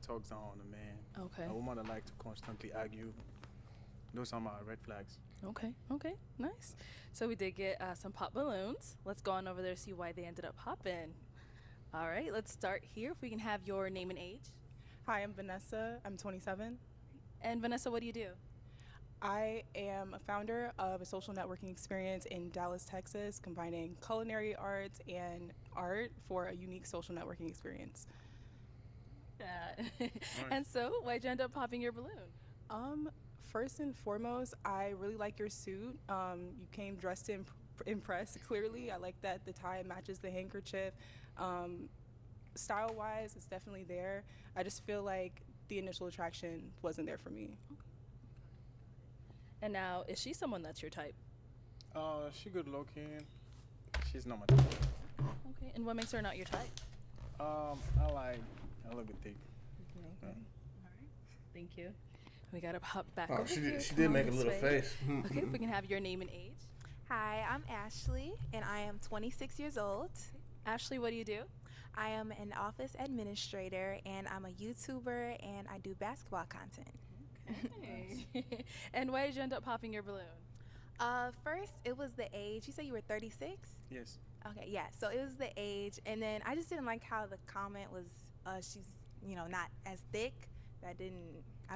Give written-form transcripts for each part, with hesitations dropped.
talks down on a man. Okay. A woman that like to constantly argue. Those are my red flags. Okay. Okay. Nice. So we did get some pop balloons. Let's go on over there see why they ended up popping. All right. Let's start here. If we can have your name and age. Hi, I'm Vanessa. I'm 27. And Vanessa, what do you do? I am a founder of a social networking experience in Dallas, Texas, combining culinary arts and art for a unique social networking experience. Yeah. And so, why'd you end up popping your balloon? First and foremost, I really like your suit. You came dressed to impress, clearly. I like that the tie matches the handkerchief. Style-wise, it's definitely there. I just feel like the initial attraction wasn't there for me. And now, is she someone that's your type? She good looking. She's not my type. Okay. And what makes her not your type? I like a little bit thick. Okay. All right. Thank you. We gotta pop back Oh, over here. she Come did on make a this little way. face. Okay, if we can have your name and age. Hi, I'm Ashley, and I am 26 years old. Ashley, what do you do? I am an office administrator, and I'm a YouTuber, and I do basketball content. Okay. And why did you end up popping your balloon? First, it was the age. You said you were 36? Yes. Okay, yeah. So it was the age, and then I just didn't like how the comment was. She's, not as thick. I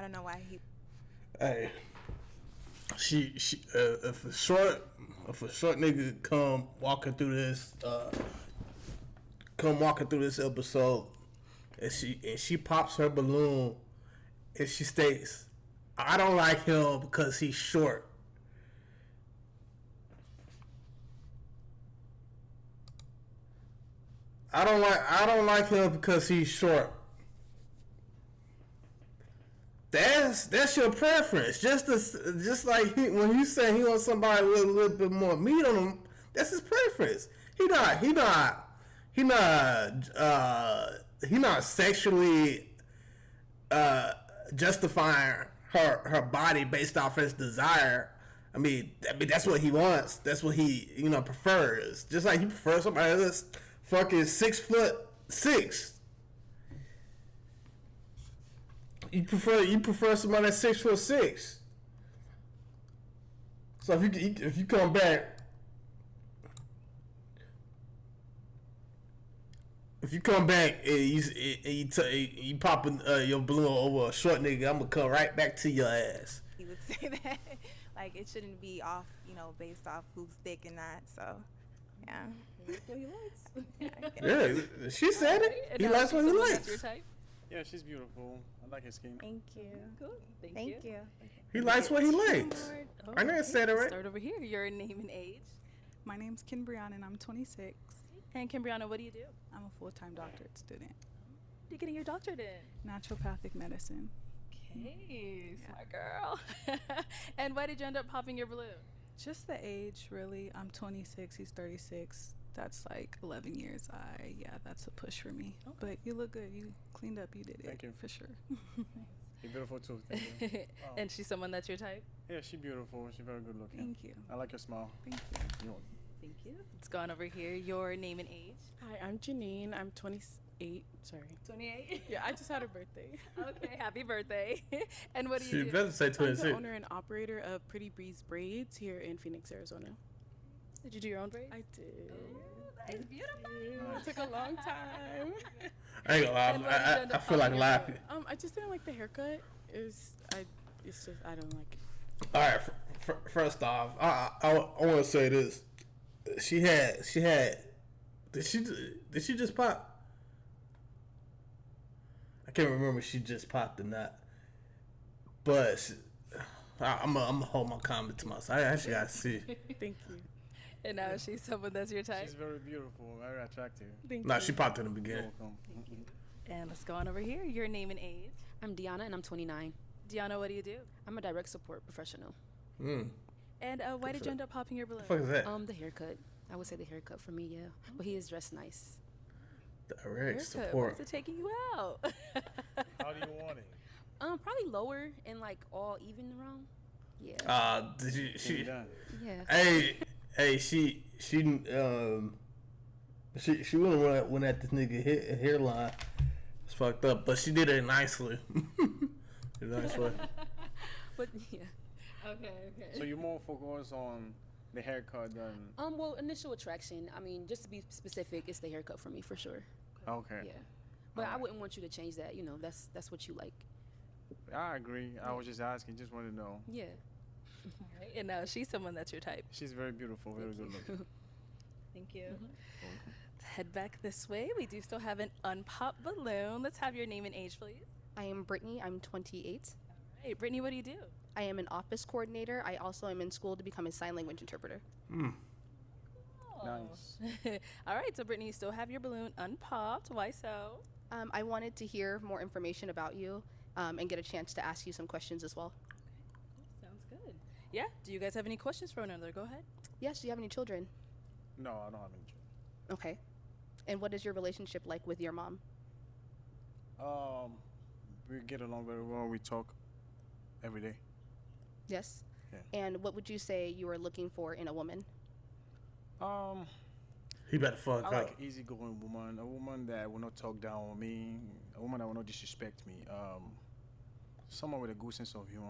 don't know why he. Hey, she if a short nigga come walking through this episode, and she pops her balloon, and she states, "I don't like him because he's short." I don't like him because he's short. That's your preference. Just like when you say he wants somebody with a little bit more meat on him, that's his preference. He not sexually justifying her body based off his desire. I mean that's what he wants. That's what he prefers. Just like you prefer somebody that's fucking 6'6". You prefer somebody that's 6'6". So if you come back, and you popping your balloon over a short nigga, I'm gonna come right back to your ass. He would say that, like it shouldn't be off, based off who's thick and not. So, yeah. That's what he likes. Yeah, she said it. And He now likes is what she he someone likes. that's your type? Yeah, she's beautiful. I like her skin. Thank you. Cool. Thank Thank you. you. He likes what he likes. Oh, I never said it right. Start over here. Your name and age. My name's Kimbriana and I'm 26. And Kimbriana, what do you do? I'm a full-time doctorate student. What are you getting your doctorate in? Naturopathic medicine. Okay, smart girl. And why did you end up popping your balloon? Just the age, really. I'm 26, he's 36. That's like 11 years. That's a push for me. Okay. But you look good. You cleaned up. You did it. Thank you. For sure. You're beautiful too. Thank you. And she's someone that's your type? Yeah, she's beautiful. She's very good looking. Thank you. I like your smile. Thank you. You know, Thank you. It's gone over here. Your name and age. Hi, I'm Janine. I'm 28. Sorry. 28. Yeah, I just had a birthday. Okay, happy birthday. And what do She you do? better say I'm 26. the owner and operator of Pretty Breeze Braids here in Phoenix, Arizona. Did you do your own braids? I did. That is beautiful. It took a long time. I ain't And gonna what did you lie. end I up feel like popping your laughing. I just didn't like the haircut. It's just I don't like it. All right. First off, I want to say this. She had. Did she just pop? I can't remember if she just popped or not. But I'm gonna hold my comment to myself. I actually gotta see. Thank you. And now she's someone that's your type? she's very beautiful, very attractive. Thank Nah, you. she popped in the You're beginning. welcome. And let's go on over here. Your name and age. I'm Deanna and I'm 29. Deanna, what do you do? I'm a direct support professional. And why did you end up popping your balloon? What the fuck is that? The haircut. I would say the haircut for me, yeah. But he is dressed nice. Direct Haircut. support. Why's it taking you out? How do you want it? Probably lower and like all even around. Yeah. Did she? Done. Yeah. Hey, she went at this nigga hairline. fucked up, but she did it nicely. In a nice way. But yeah. Okay. So you're more focused on the haircut than. Well, initial attraction. I mean, just to be specific, it's the haircut for me for sure. Okay. Yeah. But I Alright. wouldn't want you to change that. You know, that's what you like. I agree. I was just asking. Just want to know. Yeah. All right. And now she's someone that's your type. She's very beautiful. Very good looking. Thank you. Head back this way. We do still have an unpopped balloon. Let's have your name and age, please. I am Brittany. I'm 28. Hey, Brittany, what do you do? I am an office coordinator. I also am in school to become a sign language interpreter. Nice. All right. So, Brittany, you still have your balloon unpopped. Why so? I wanted to hear more information about you and get a chance to ask you some questions as well. Sounds good. Yeah. Do you guys have any questions for one another? Go ahead. Yes, do you have any children? No, I don't have any children. Okay. And what is your relationship like with your mom? We get along very well. We talk every day. Yes. Yeah. And what would you say you are looking for in a woman? He better fuck I up. like easygoing woman, a woman that will not talk down on me, a woman that will not disrespect me. Someone with a good sense of humor.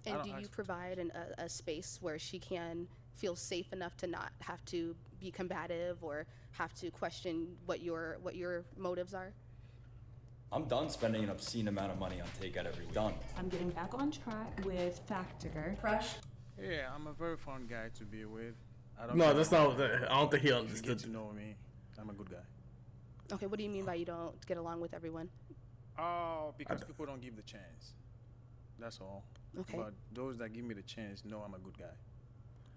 I And don't do you ask- provide a space where she can feel safe enough to not have to be combative or have to question what your motives are? I'm done spending an obscene amount of money on takeout every week. Done. I'm getting back on track with Factor. Fresh. Yeah, I'm a very fun guy to be with. No, that's not. I don't think he If you get understood. to know me, I'm a good guy. Okay, what do you mean by you don't get along with everyone? Oh, because people don't give the chance. That's all. Okay. But those that give me the chance know I'm a good guy.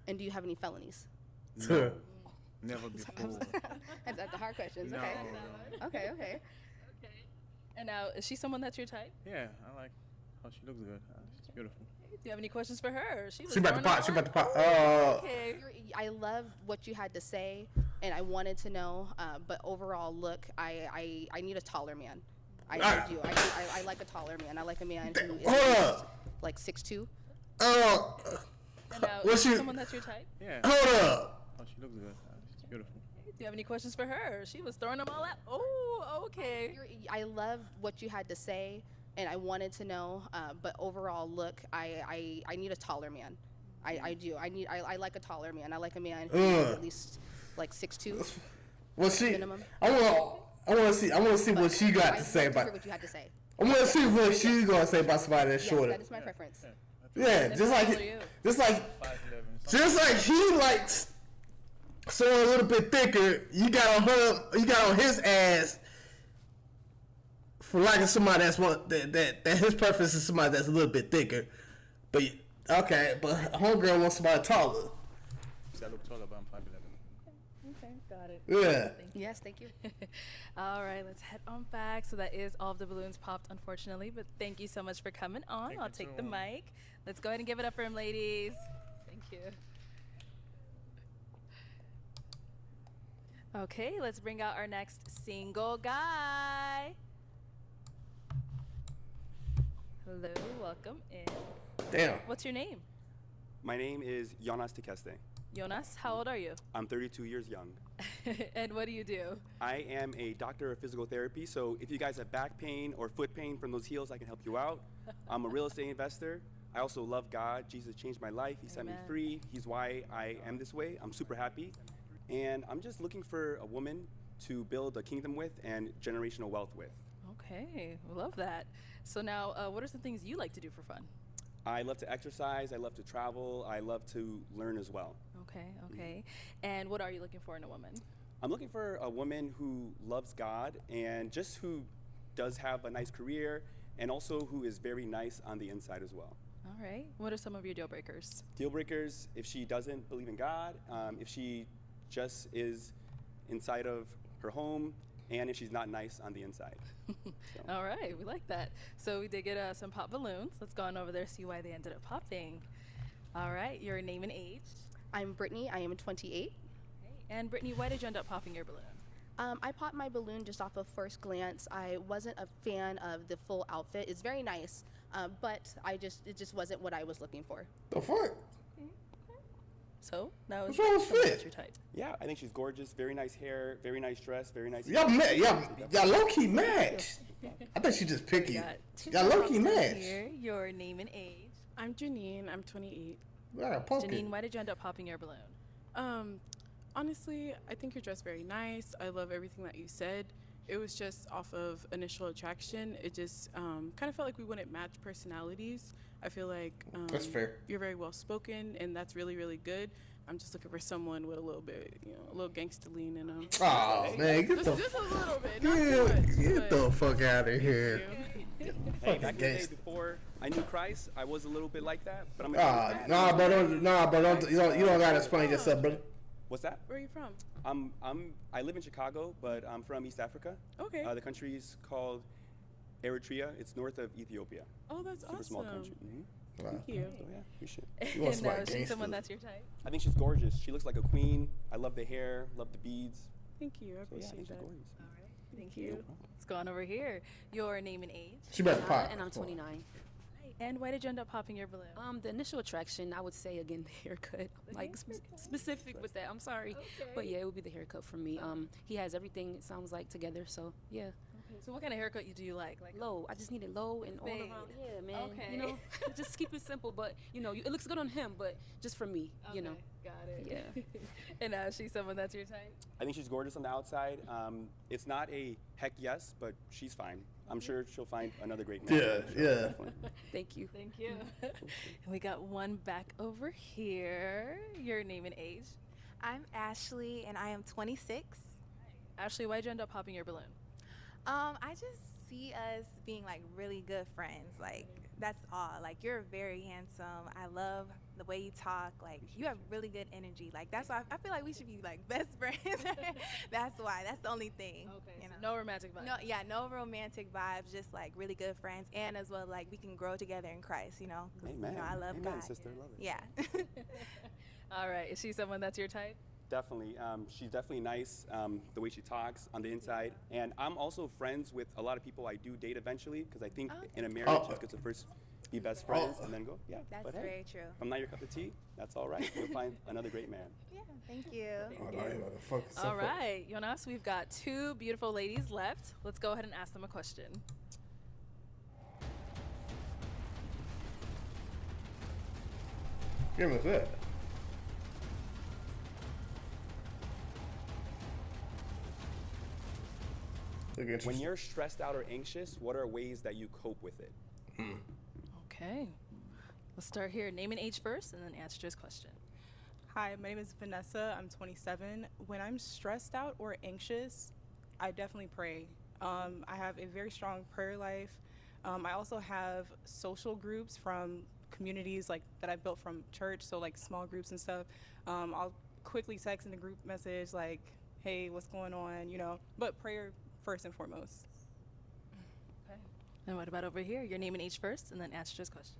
And do you have any felonies? No, never before. That's the hard questions. No, Okay. no. Okay. Okay. And now, is she someone that's your type? Yeah, I like how she looks good. She's beautiful. Do you have any questions for her? She about to throwing pop. it She all about to out. pop. Okay. I loved what you had to say, and I wanted to know. But overall, look, I need a taller man. I do. I like a taller man. I like a man who is Hold at least, up. like 6'2". And now, What's is she she- someone that's your type? Yeah. Hold up. Oh, she looks good. She's beautiful. Do you have any questions for her? She was throwing them all out. Oh, okay. I love what you had to say, and I wanted to know. But overall, look, I need a taller man. I do. I like a taller man. I like a man who is at least like 6'2". Well, she. Minimum. I want to see what she got to say Hear about. what you had to say. I want to see what she's gonna say about somebody that's Yes, shorter. that is my preference. Yeah, And just how like old are you? just like he likes someone a little bit thicker. You got on her. You got on his ass for liking somebody that his preference is somebody that's a little bit thicker. But okay, but homegirl wants somebody taller. I look taller, but I'm 5'11". Okay, got it. Yeah. Yes, thank you. All right, let's head on back. So that is all of the balloons popped, unfortunately. But thank you so much for coming on. Thank I'll you take too. the mic. Let's go ahead and give it up for him, ladies. Thank you. Okay, let's bring out our next single guy. Hello, welcome in. Damn. What's your name? My name is Jonas Tekeste. Jonas, how old are you? I'm 32 years young. And what do you do? I am a doctor of physical therapy, so if you guys have back pain or foot pain from those heels, I can help you out. I'm a real estate investor. I also love God. Jesus changed my life. He set me Amen. free. He's why I am this way. I'm super happy. And I'm just looking for a woman to build a kingdom with and generational wealth with. Okay, love that. So now, what are some things you like to do for fun? I love to exercise. I love to travel. I love to learn as well. Okay. And what are you looking for in a woman? I'm looking for a woman who loves God and just who does have a nice career and also who is very nice on the inside as well. All right. What are some of your deal breakers? Deal breakers, if she doesn't believe in God, if she just is inside of her home, and if she's not nice on the inside. All right, we like that. So we did get some pop balloons. Let's go on over there, see why they ended up popping. All right, your name and age. I'm Brittany. I am 28. And Brittany, why did you end up popping your balloon? I popped my balloon just off of first glance. I wasn't a fan of the full outfit. It's very nice, but it just wasn't what I was looking for. The fuck? So now What's is wrong with someone Fit? that's your type. Yeah, I think she's gorgeous. Very nice hair. Very nice dress. Very nice. Y'all low key match. I think she just picky. Got two Y'all low prompts key down match. here. Your name and age. I'm Janine. I'm 28. Yeah, Janine, why did you end up popping your balloon? Honestly, I think you're dressed very nice. I love everything that you said. It was just off of initial attraction. It just kind of felt like we wouldn't match personalities. I feel like That's fair. You're very well spoken, and that's really, really good. I'm just looking for someone with a little bit, a little gangster lean in them. Oh man, get just, the just a little bit, not too much. get the fuck out of here. Hey, back in the day before I knew Christ, I was a little bit like that. But I'm. Nah, bro, don't you don't gotta explain yourself, brother. What's that? Where are you from? I live in Chicago, but I'm from East Africa. Okay. The country is called Eritrea. It's north of Ethiopia. Oh, that's Super awesome. small country. Wow. Thank you. So yeah, we should. And now is she someone that's your type? I think she's gorgeous. She looks like a queen. I love the hair. Love the beads. Thank you. I So yeah, I appreciate think she's that. gorgeous. All right. Thank you. Let's go on over here. Your name and age. She better pop. And I'm 29. And why did you end up popping your balloon? The initial attraction, I would say again the haircut. Like specific with that. I'm sorry, but yeah, it would be the haircut for me. He has everything. It sounds like together. So yeah. Okay. So what kind of haircut do you like? Like Low. I just need it low and all fade. around. Yeah, man. Okay. You know, just keep it simple. But it looks good on him. But just for me, Okay. Got it. Yeah. And now is she someone that's your type? I think she's gorgeous on the outside. It's not a heck yes, but she's fine. I'm sure she'll find another great man. Yeah, yeah. Definitely. Thank you. Thank you. And we got one back over here. Your name and age. I'm Ashley, and I am 26. Ashley, why'd you end up popping your balloon? I just see us being like really good friends. Like that's all. Like you're very handsome. I love the way you talk. Like you have really good energy. Like that's why I feel like we should be like best friends. That's why. That's the only thing. Okay. You know? No romantic vibes. No, yeah, no romantic vibes. Just like really good friends, and as well like we can grow together in Christ. 'Cause, Amen. I love Amen, God. sister. Love it. Yeah. All right. Is she someone that's your type? Definitely. She's definitely nice, the way she talks on the inside. And I'm also friends with a lot of people I do date eventually because I think in a marriage it's good to first be best friends and then go. Yeah. That's but hey, very true. if I'm not your cup of tea, that's all right. You'll find another great man. Yeah. Thank you. All right, Jonas, we've got two beautiful ladies left. Let's go ahead and ask them a question. Give me that. When you're stressed out or anxious, what are ways that you cope with it? Okay. Let's start here. Name and age first, and then answer this question. Hi, my name is Vanessa. I'm 27. When I'm stressed out or anxious, I definitely pray. I have a very strong prayer life. I also have social groups from communities like that I built from church, so like small groups and stuff. I'll quickly text in a group message like, "Hey, what's going on?" But prayer first and foremost. Okay. And what about over here? Your name and age first, and then answer this question.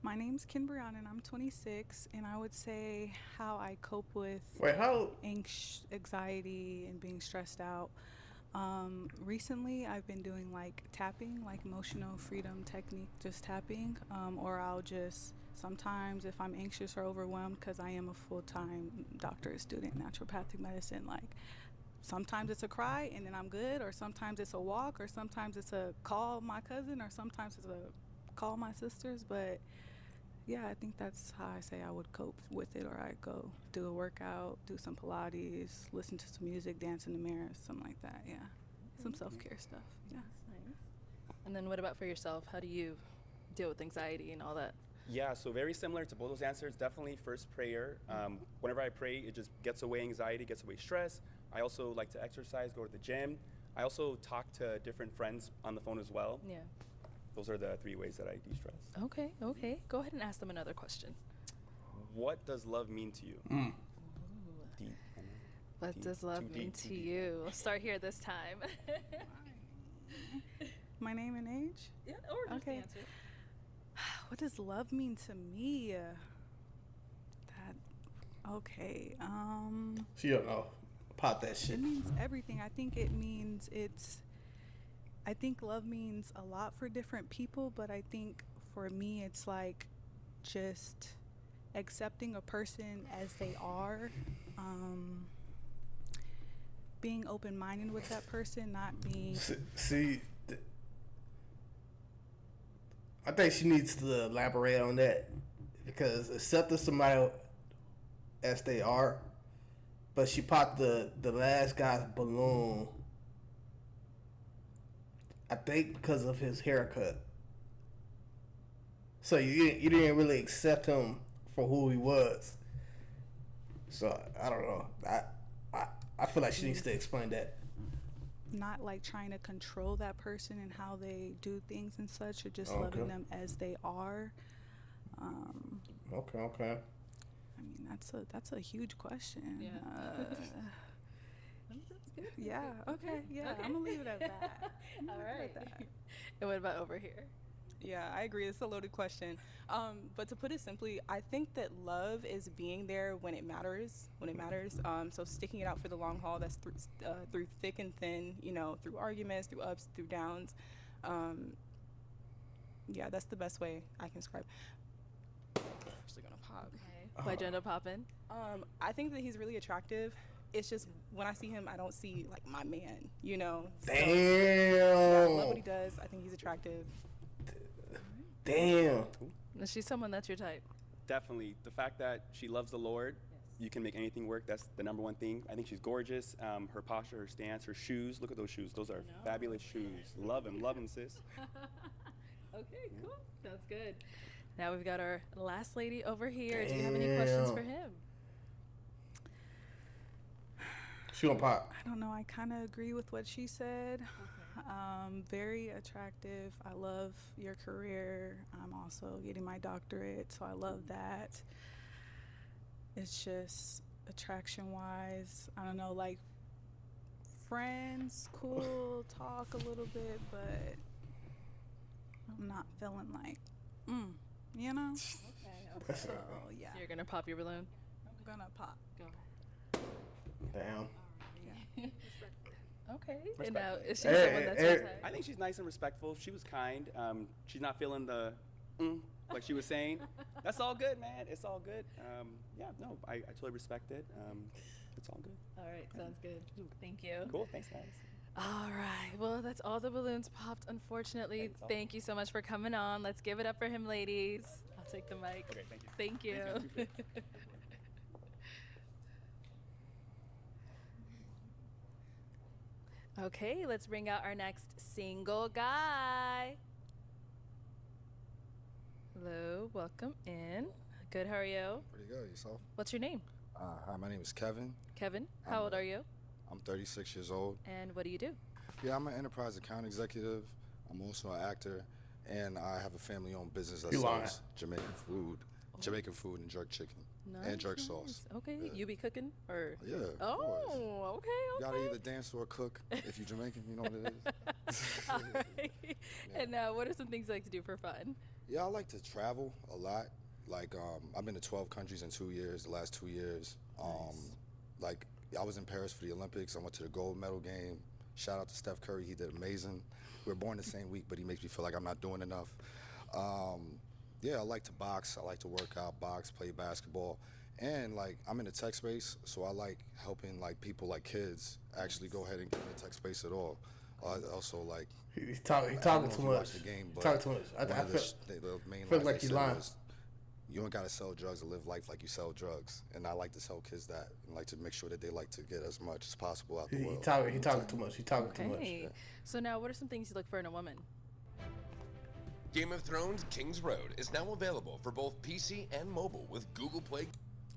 My name's Ken Brianna, and I'm 26, and I would say how I cope with anxiety and being stressed out. Recently, I've been doing like tapping, like emotional freedom technique, just tapping, or I'll just sometimes if I'm anxious or overwhelmed, because I am a full-time doctorate student in naturopathic medicine, like sometimes it's a cry and then I'm good, or sometimes it's a walk, or sometimes it's a call my cousin, or sometimes it's a call my sisters. But yeah, I think that's how I say I would cope with it. Or I go do a workout, do some Pilates, listen to some music, dance in the mirror, something like that. Yeah, some self-care stuff. Yeah. Nice. And then what about for yourself? How do you deal with anxiety and all that? Yeah, so very similar to both those answers. Definitely first prayer. Whenever I pray, it just gets away anxiety, gets away stress. I also like to exercise, go to the gym. I also talk to different friends on the phone as well. Yeah. Those are the 3 ways that I de-stress. Okay. Go ahead and ask them another question. What does love mean to you? Deep. What does love mean to you? Let's start here this time. My name and age? Yeah, or just the answer. What does love mean to me? She don't know. Pop that shit. It means everything. I think love means a lot for different people, but I think for me it's like just accepting a person as they are, being open-minded with that person, not being. See, I think she needs to elaborate on that, because accepting somebody as they are, but she popped the last guy's balloon, I think because of his haircut. So you didn't really accept him for who he was. So I don't know. I feel like she needs to explain that. Not like trying to control that person and how they do things and such, or just Okay. loving them as they are. Okay. I mean, that's a huge question. Yeah. Yeah. Okay. Yeah. Okay. I'm gonna leave it at that. All right. And what about over here? Yeah, I agree. It's a loaded question. But to put it simply, I think that love is being there when it matters. So sticking it out for the long haul. That's through thick and thin. Through arguments, through ups, through downs. Yeah, that's the best way I can describe. Actually gonna pop. Okay. Why'd you end up popping? I think that he's really attractive. It's just when I see him, I don't see like my man. So, Damn. yeah, I love what he does. I think he's attractive. Damn. Is she someone that's your type? Definitely. The fact that she loves the Lord, you can make anything work. That's the number one thing. I think she's gorgeous. Her posture, her stance, her shoes. Look at those shoes. Those are fabulous shoes. Love them, sis. Okay, cool. Sounds good. Now we've got our last lady over here. Do you have any questions for him? She gonna pop. I don't know. I kind of agree with what she said. Very attractive. I love your career. I'm also getting my doctorate, so I love that. It's just attraction-wise, I don't know, like friends, cool, talk a little bit, but I'm not feeling like, you know? Okay. So, yeah. So you're gonna pop your balloon? I'm gonna pop. Go. Damn. Okay. Respect. And now, is she someone that's your type? I think she's nice and respectful. She was kind. She's not feeling the like she was saying. That's all good, man. It's all good. Yeah, no, I totally respect it. It's all good. All right, sounds good. Thank you. Cool. Thanks, guys. All right. Well, that's all the balloons popped, unfortunately. Thanks, all. Thank you so much for coming on. Let's give it up for him, ladies. I'll take the mic. Okay, thank you. Thank you. Okay, let's bring out our next single guy. Hello, welcome in. Good, how are you? Pretty good, yourself? What's your name? Hi, my name is Kevin. Kevin. How old are you? I'm 36 years old. And what do you do? Yeah, I'm an enterprise account executive. I'm also an actor, and I have a family-owned business that You lying. sells Jamaican food and jerk chicken and jerk sauce. Okay, Yeah. you be cooking or? Yeah. of course. Oh, okay, You okay. gotta either dance or cook if you're Jamaican. You know what it is. All right. And what are some things you like to do for fun? Yeah, I like to travel a lot. Like, I've been to 12 countries in 2 years, the last 2 years. Like, I was in Paris for the Olympics. I went to the gold medal game. Shout out to Steph Curry, he did amazing. We were born the same week, but he makes me feel like I'm not doing enough. Yeah, I like to box. I like to work out, box, play basketball. And, like, I'm in the tech space, so I like helping, like, people like kids actually go ahead and get in the tech space at all. Also, like, He's I talking don't know too if you much. watched the game, but Talking too much. one I of the feel main feel lines like they he's said lying. was, you don't gotta sell drugs to live life like you sell drugs. And I like to tell kids that and like to make sure that they like to get as much as possible out the He world. talking too much. He talking too much. Okay. So now, what are some things you look for in a woman? Game of Thrones King's Road is now available for both PC and mobile with Google Play.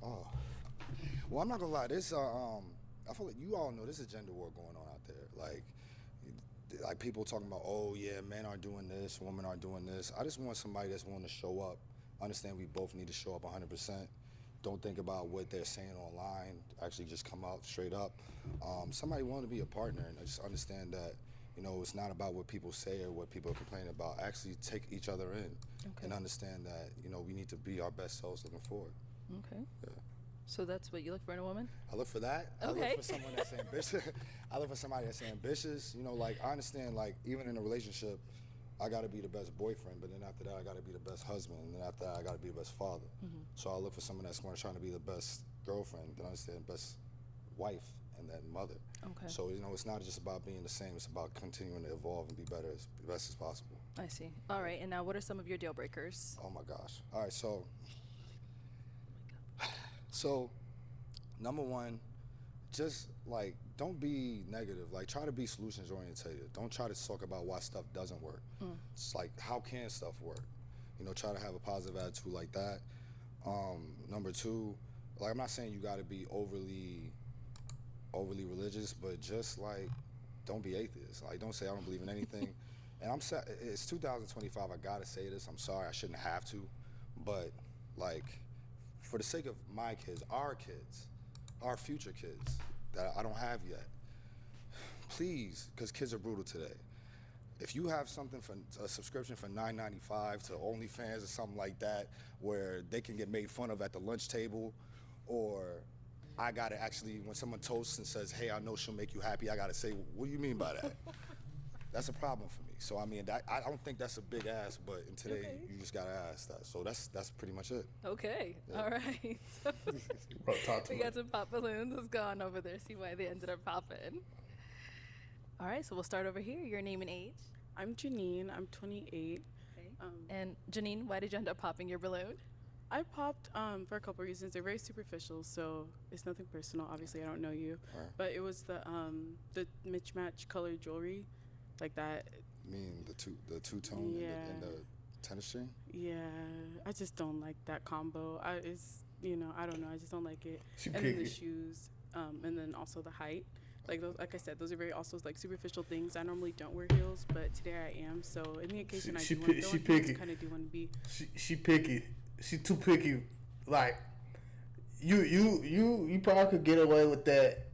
Oh, well, I'm not gonna lie. This, I feel like you all know there's a gender war going on out there. Like people talking about, oh yeah, men are doing this, women are doing this. I just want somebody that's willing to show up. Understand we both need to show up 100%. Don't think about what they're saying online. Actually, just come out straight up. Somebody willing to be a partner, and just understand that, you know, it's not about what people say or what people are complaining about. Actually, take each other in and understand that, you know, we need to be our best selves looking forward. Okay. Yeah. So that's what you look for in a woman? I look for that. I Okay. look for someone that's ambitious. I look for somebody that's ambitious. You know, like, I understand, like, even in a relationship, I got to be the best boyfriend, but then after that, I got to be the best husband, and then after that, I got to be the best father. So I look for someone that's more trying to be the best girlfriend, then understand best wife, and then mother. Okay. So, you know, it's not just about being the same, it's about continuing to evolve and be better, as best as possible. I see. All right, and now what are some of your deal breakers? Oh my gosh. All right, so number one, just like don't be negative. Like try to be solutions oriented. Don't try to talk about why stuff doesn't work. It's like how can stuff work? You know, try to have a positive attitude like that. Number two, like I'm not saying you got to be overly religious, but just like don't be atheist. Like don't say I don't believe in anything. And it's 2025. I gotta say this. I'm sorry. I shouldn't have to, but like for the sake of my kids, our future kids that I don't have yet, please, because kids are brutal today. If you have something for a subscription for $9.95 to OnlyFans or something like that, where they can get made fun of at the lunch table, or I gotta actually, when someone toasts and says, "Hey, I know she'll make you happy," I gotta say, "What do you mean by that?" That's a problem for me. So I mean, I don't think that's a big ask, but in today you just gotta ask that. So that's pretty much it. Okay. Yeah. All right. We got some pop balloons. Let's go on over there, see why they ended up popping. All right, so we'll start over here. Your name and age. I'm Janine. I'm 28. And Janine, why did you end up popping your balloon? I popped for a couple reasons. They're very superficial, so it's nothing personal. Obviously, I don't know you, but it was the mismatch colored jewelry, like that. You mean the two-tone and the tennis string? Yeah, I just don't like that combo. I don't know. I just don't like it. And then the shoes, and then also the height. Like those, like I said, those are very also like superficial things. I normally don't wear heels, but today I am. So in the occasion I do want to go in heels, kind of do want to be. She picky. She too picky. Like you probably could get away with that.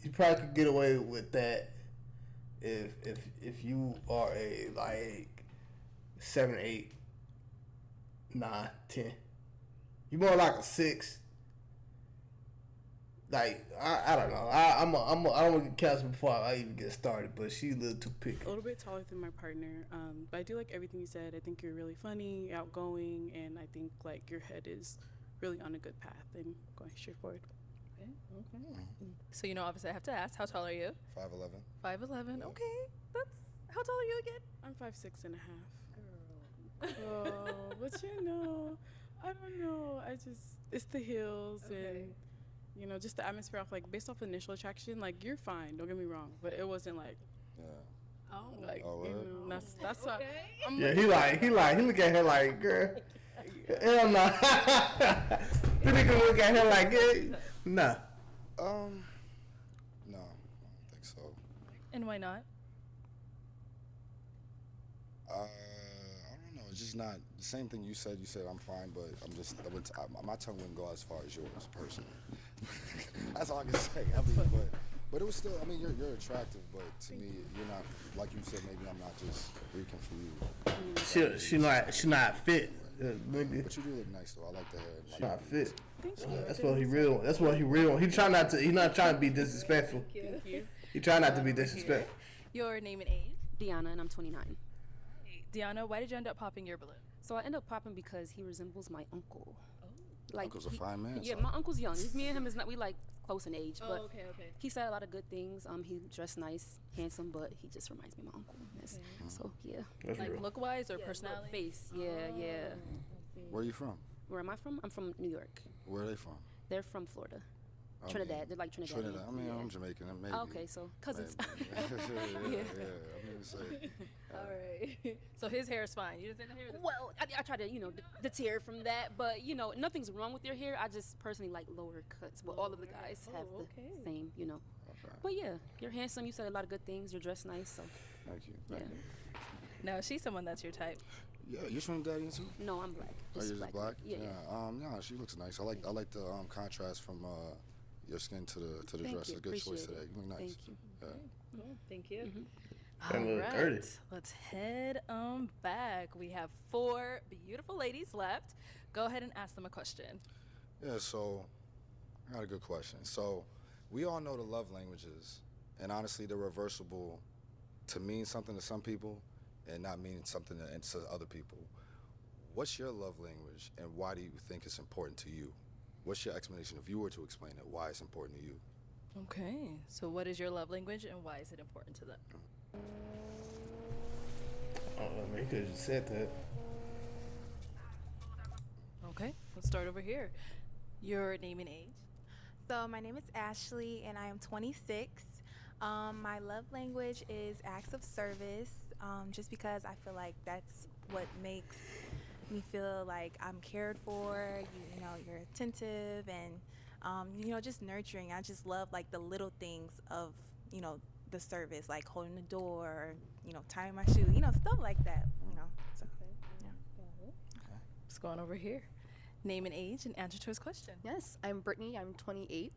You probably could get away with that if you are a like 7, 8, 9, 10. You more like a 6. Like I don't know. I don't want to get canceled before I even get started. But she's a little too picky. A little bit taller than my partner. But I do like everything you said. I think you're really funny, outgoing, and I think like your head is really on a good path and going straight forward. Okay. So obviously I have to ask, how tall are you? 5'11". 5'11". Okay. That's how tall are you again? I'm 5'6.5". Girl, but I don't know. It's the heels and. Just the atmosphere off, like, based off initial attraction, like, you're fine, don't get me wrong, but it wasn't, like, that's why. He look at her like, girl, hell no. The nigga look at her like, nah. No, I don't think so. And why not? I don't know. It's just not the same thing you said. You said I'm fine, but my tongue wouldn't go as far as yours, personally. That's all I can say. But it was still. I mean, you're attractive, but to me, you're not. Like you said, maybe I'm not just reeking for you. She not fit. But you do look nice though. I like the hair. She not fit. Thank you. That's what he real. That's what he real. He try not to. He not trying to be disrespectful. Thank you. He try not to be disrespectful. Your name and age. Deanna, and I'm 29. Deanna, why did you end up popping your balloon? So I end up popping because he resembles my uncle. Like Uncle's a fine man. Yeah, my uncle's young. Me and him is not. We like close in age, but okay. he said a lot of good things. He dressed nice, handsome, but he just reminds me of my uncle. So yeah. Like look wise or personality? Face. Yeah. Where are you from? Where am I from? I'm from New York. Where are they from? They're from Florida. Trinidad. They're like Trinidad. I mean, I'm Jamaican. Maybe. Okay, so cousins. Yeah. I mean, say. All right. So his hair is fine. You didn't say the hair is Well, I try to, deter from that, but, nothing's wrong with your hair. I just personally like lower cuts, but all of the guys have the same, Okay. But yeah, you're handsome. You said a lot of good things. You're dressed nice, so. Thank you. Yeah. Now, is she someone that's your type? Yeah, you're from Daddy too? No, I'm black. You're just black? Yeah. No, she looks nice. I like the contrast from your skin to the Thank dress. you. It's a good choice Appreciate today. it. You look nice. Thank you. Yeah. Thank you. That All look right, dirty. let's head back. We have 4 beautiful ladies left. Go ahead and ask them a question. Yeah, so I got a good question. So we all know the love languages, and honestly, they're reversible to mean something to some people and not mean something to other people. What's your love language, and why do you think it's important to you? What's your explanation if you were to explain it, why it's important to you? Okay, so what is your love language and why is it important to them? I don't know, man. You could have just said that. Okay, let's start over here. Your name and age. So my name is Ashley, and I am 26. My love language is acts of service, just because I feel like that's what makes me feel like I'm cared for. You know, you're attentive and you know, just nurturing. I just love like the little things of, you know, the service, like holding the door, or, you know, tying my shoe, you know, stuff like that. You know, so yeah. Let's go on over here. Name and age and answer to his question. Yes, I'm Brittany. I'm 28.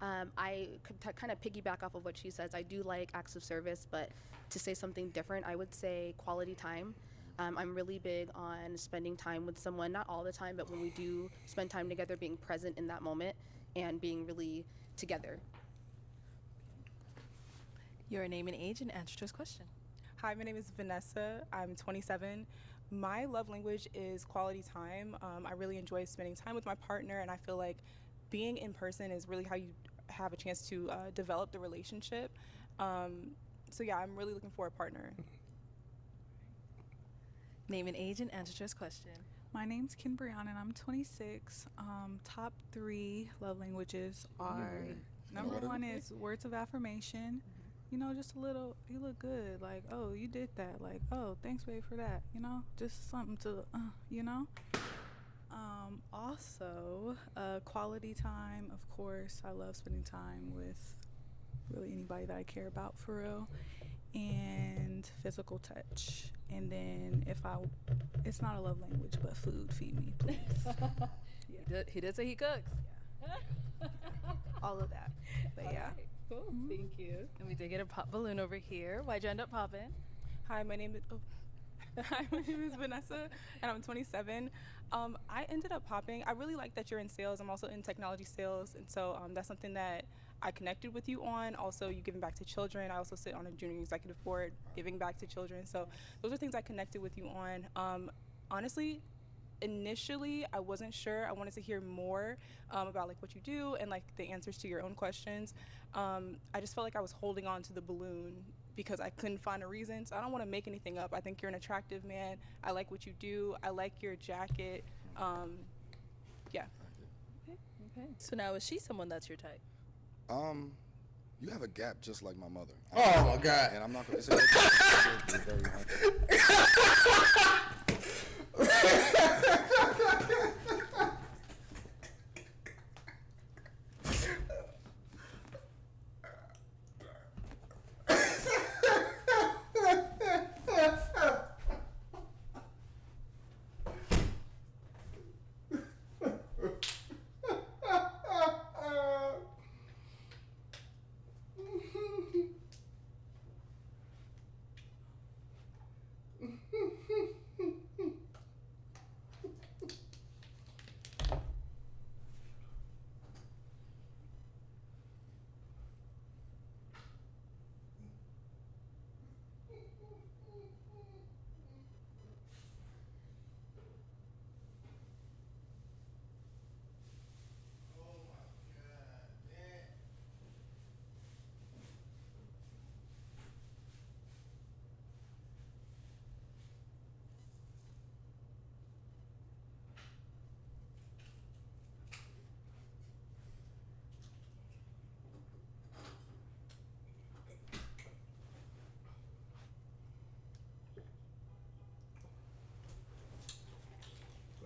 I could kind of piggyback off of what she says. I do like acts of service, but to say something different, I would say quality time. I'm really big on spending time with someone, not all the time, but when we do spend time together, being present in that moment and being really together. Your name and age and answer to his question. Hi, my name is Vanessa. I'm 27. My love language is quality time. I really enjoy spending time with my partner, and I feel like being in person is really how you have a chance to develop the relationship. So yeah, I'm really looking for a partner. Name and age and answer to his question. My name's Ken Brianna, and I'm 26. Top 3 love languages are number 1 is words of affirmation. You know, just a little, you look good. Like, oh, you did that. Like, oh, thanks, babe, for that. You know, just something to, you know. Also, quality time, of course. I love spending time with really anybody that I care about, for real. And physical touch. And then it's not a love language, but food. Feed me, please. Yeah. He did say he cooks. Yeah. All of that. But yeah. Right, cool. Thank you. And we did get a pop balloon over here. Why'd you end up popping? Hi, my name is Hi, my name is Vanessa, and I'm 27. I ended up popping. I really like that you're in sales. I'm also in technology sales, and so that's something that I connected with you on. Also, you giving back to children. I also sit on a junior executive board, giving back to children. So those are things I connected with you on. Honestly, initially I wasn't sure. I wanted to hear more about like what you do and like the answers to your own questions. I just felt like I was holding on to the balloon because I couldn't find a reason. So I don't want to make anything up. I think you're an attractive man. I like what you do. I like your jacket. Yeah. Okay. So now is she someone that's your type? You have a gap just like my mother. Oh my God! And I'm not gonna. It's a good, very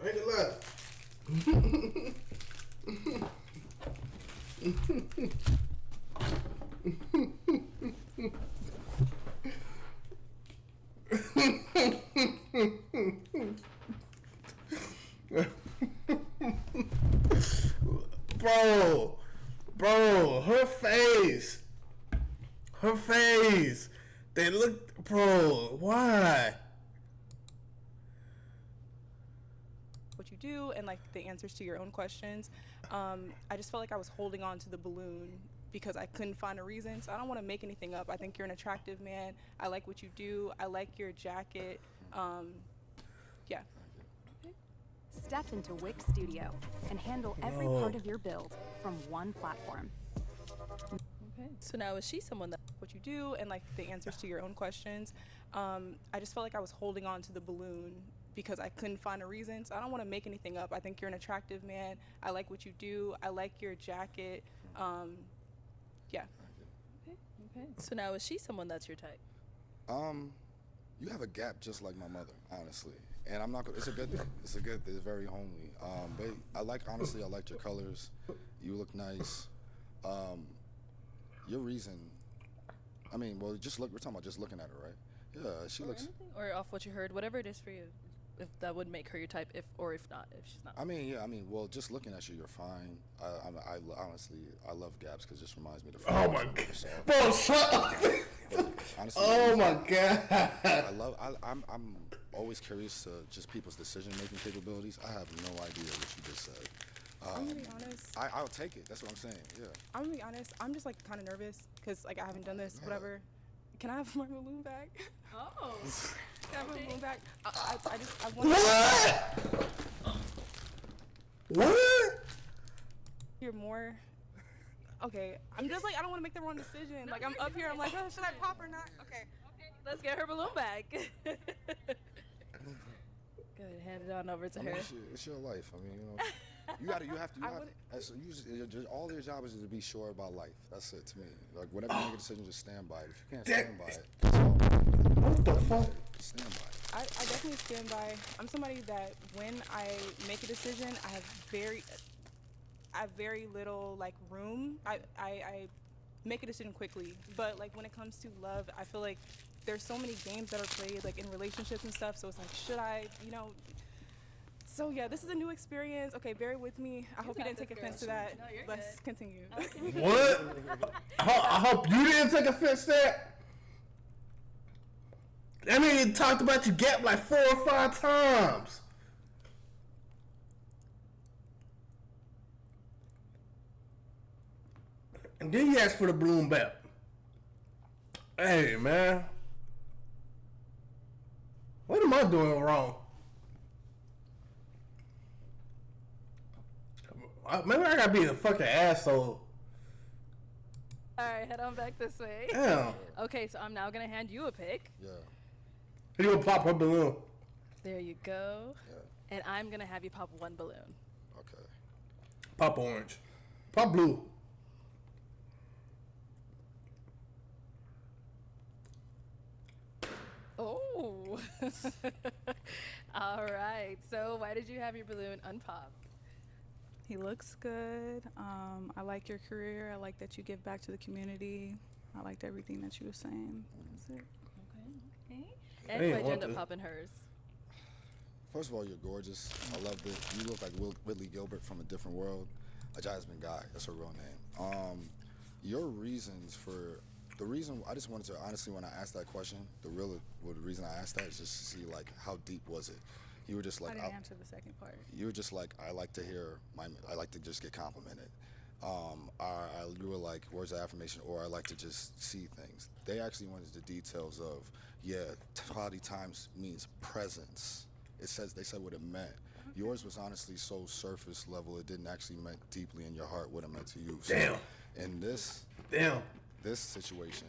Ain't it left? Bro, her face. They look, bro. Why? What you do and like the answers to your own questions. I just felt like I was holding on to the balloon because I couldn't find a reason. So I don't want to make anything up. I think you're an attractive man. I like what you do. I like your jacket. Yeah. Step into Wix Studio and handle every part of your build from one platform. Okay. So now is she someone that what you do and like the answers to your own questions. I just felt like I was holding on to the balloon because I couldn't find a reason. So I don't want to make anything up. I think you're an attractive man. I like what you do. I like your jacket. Yeah. Okay. So now is she someone that's your type? You have a gap just like my mother, honestly. And I'm not gonna, it's a good thing. It's a good thing. It's very homely. But honestly, I liked your colors. You look nice. Your reason, well, just look, we're talking about just looking at her, right? Yeah, she looks. Anything? Or off what you heard, whatever it is for you. If that would make her your type, if not, if she's not. Well, just looking at you, you're fine. I honestly, I love gaps because it just reminds me of the. Oh my god, bro, shut up. Honestly, oh my god. I'm always curious to just people's decision-making capabilities. I have no idea what you just said. I'm gonna be honest. I'll take it. That's what I'm saying. Yeah. I'm gonna be honest. I'm just like kind of nervous because like I haven't done this. Whatever. Can I have my balloon back? Oh. Can I have my balloon back? I want. What? Hear more. Okay. I'm just like I don't want to make the wrong decision. Like I'm up here. I'm like, oh, should I pop or not? Okay. Let's get her balloon back. Go ahead, hand it on over to her. It's your life. All your job is to be sure about life. That's it to me. Like whatever you make a decision, just stand by it. If you can't stand by it, what the fuck? Stand by it. I definitely stand by. I'm somebody that when I make a decision, I have very little like room. I make a decision quickly, but like when it comes to love, I feel like there's so many games that are played like in relationships and stuff. So it's like, should I, So yeah, this is a new experience. Okay, bear with me. I hope you didn't take offense to that. No, you're Let's good. continue. Okay. What? I hope you didn't take offense to that. You talked about your gap like 4 or 5 times. And then you asked for the balloon back. Hey, man. What am I doing wrong? Maybe I gotta be a fucking asshole. Alright, head on back this way. Damn. Okay, so I'm now gonna hand you a pick. Yeah. You gonna pop her balloon? There you go. Yeah. And I'm gonna have you pop one balloon. Okay. Pop orange. Pop blue. Oh. All right. So why did you have your balloon unpopped? He looks good. I like your career. I like that you give back to the community. I liked everything that you were saying. That's it. Okay. And why'd you end up popping hers? First of all, you're gorgeous. I love it. You look like Whitley Gilbert from a different world. A Jasmine Guy. That's her real name. Your reasons for the reason I just wanted to honestly, when I asked that question, the reason I asked that is just to see like how deep was it. You were just like I didn't answer the second part. You were just like I like to just get complimented. You were like words of affirmation, or I like to just see things. They actually went into the details of quality times means presence. They said what it meant. Okay. Yours was honestly so surface level. It didn't actually meant deeply in your heart what it meant to you. Damn. So in this situation,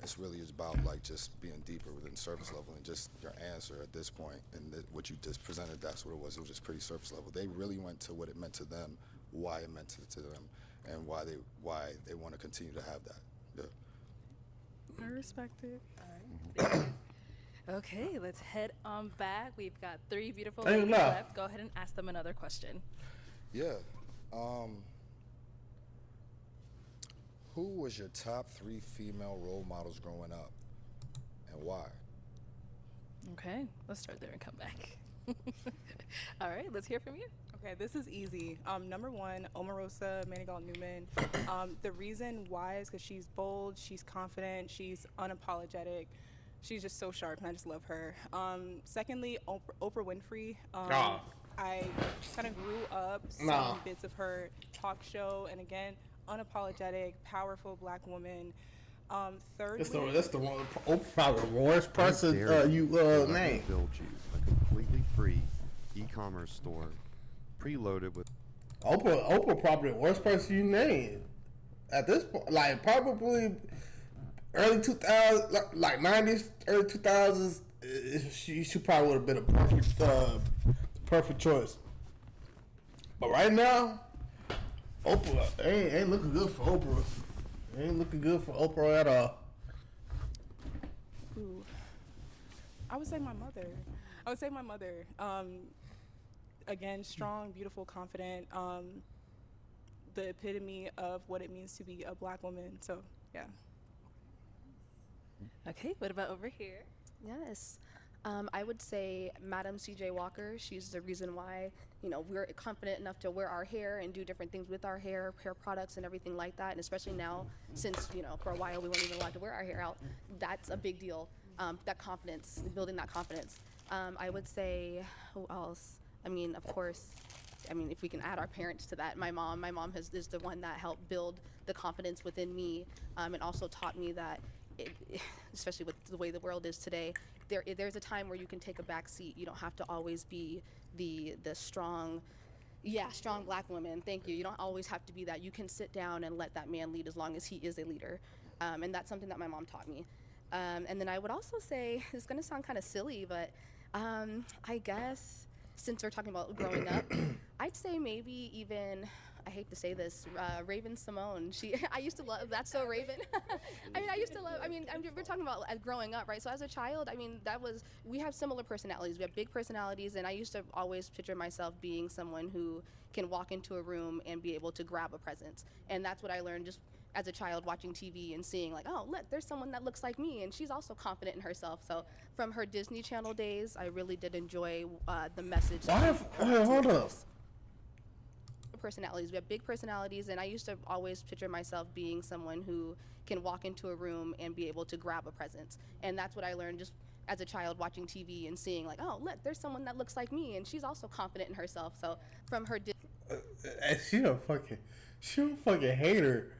it's really about like just being deeper within surface level, and just your answer at this point and what you just presented. That's what it was. It was just pretty surface level. They really went to what it meant to them, why it meant to them, and why they want to continue to have that. Yeah. I respect it. All right. Okay, let's head on back. We've got 3 beautiful ladies left. Go ahead and ask them another question. Yeah. Who was your top 3 female role models growing up, and why? Okay, let's start there and come back. All right, let's hear from you. Okay, this is easy. Number 1, Omarosa Manigault Newman. The reason why is because she's bold, she's confident, she's unapologetic. She's just so sharp, and I just love her. Secondly, Oprah Winfrey. I kind of grew up seeing bits of her talk show, and again, unapologetic, powerful black woman. Thirdly, That's the one. Probably the worst person you name. Build you a completely free e-commerce store, preloaded with. Oprah probably the worst person you name at this point. Like probably early 2000s, like 90s, early 2000s. She probably would have been a perfect choice. But right now, Oprah ain't looking good for Oprah. Ain't looking good for Oprah at all. Ooh. I would say my mother. Again, strong, beautiful, confident. The epitome of what it means to be a black woman. So, yeah. Okay, what about over here? Yes. I would say Madam C.J. Walker. She's the reason why, we're confident enough to wear our hair and do different things with our hair products and everything like that. And especially now, since, for a while we weren't even allowed to wear our hair out, that's a big deal. That confidence, building that confidence. I would say, who else? Of course, if we can add our parents to that, my mom is the one that helped build the confidence within me, and also taught me that, especially with the way the world is today, there's a time where you can take a back seat. You don't have to always be the strong black woman. Thank you. You don't always have to be that. You can sit down and let that man lead as long as he is a leader. And that's something that my mom taught me. And then I would also say, it's going to sound kind of silly, but I guess since we're talking about growing up, I'd say maybe even, I hate to say this, Raven Simone. I used to love, that's so Raven. We're talking about growing up, right? So as a child, we have similar personalities. We have big personalities, and I used to always picture myself being someone who can walk into a room and be able to grab a presence. And that's what I learned just as a child watching TV and seeing like, oh, look, there's someone that looks like me, and she's also confident in herself. So from her Disney Channel days, I really did enjoy the message. Hold up. Personalities. We have big personalities, and I used to always picture myself being someone who can walk into a room and be able to grab a presence. And that's what I learned just as a child watching TV and seeing like, oh, look, there's someone that looks like me, and she's also confident in herself. So from her she a fucking hater.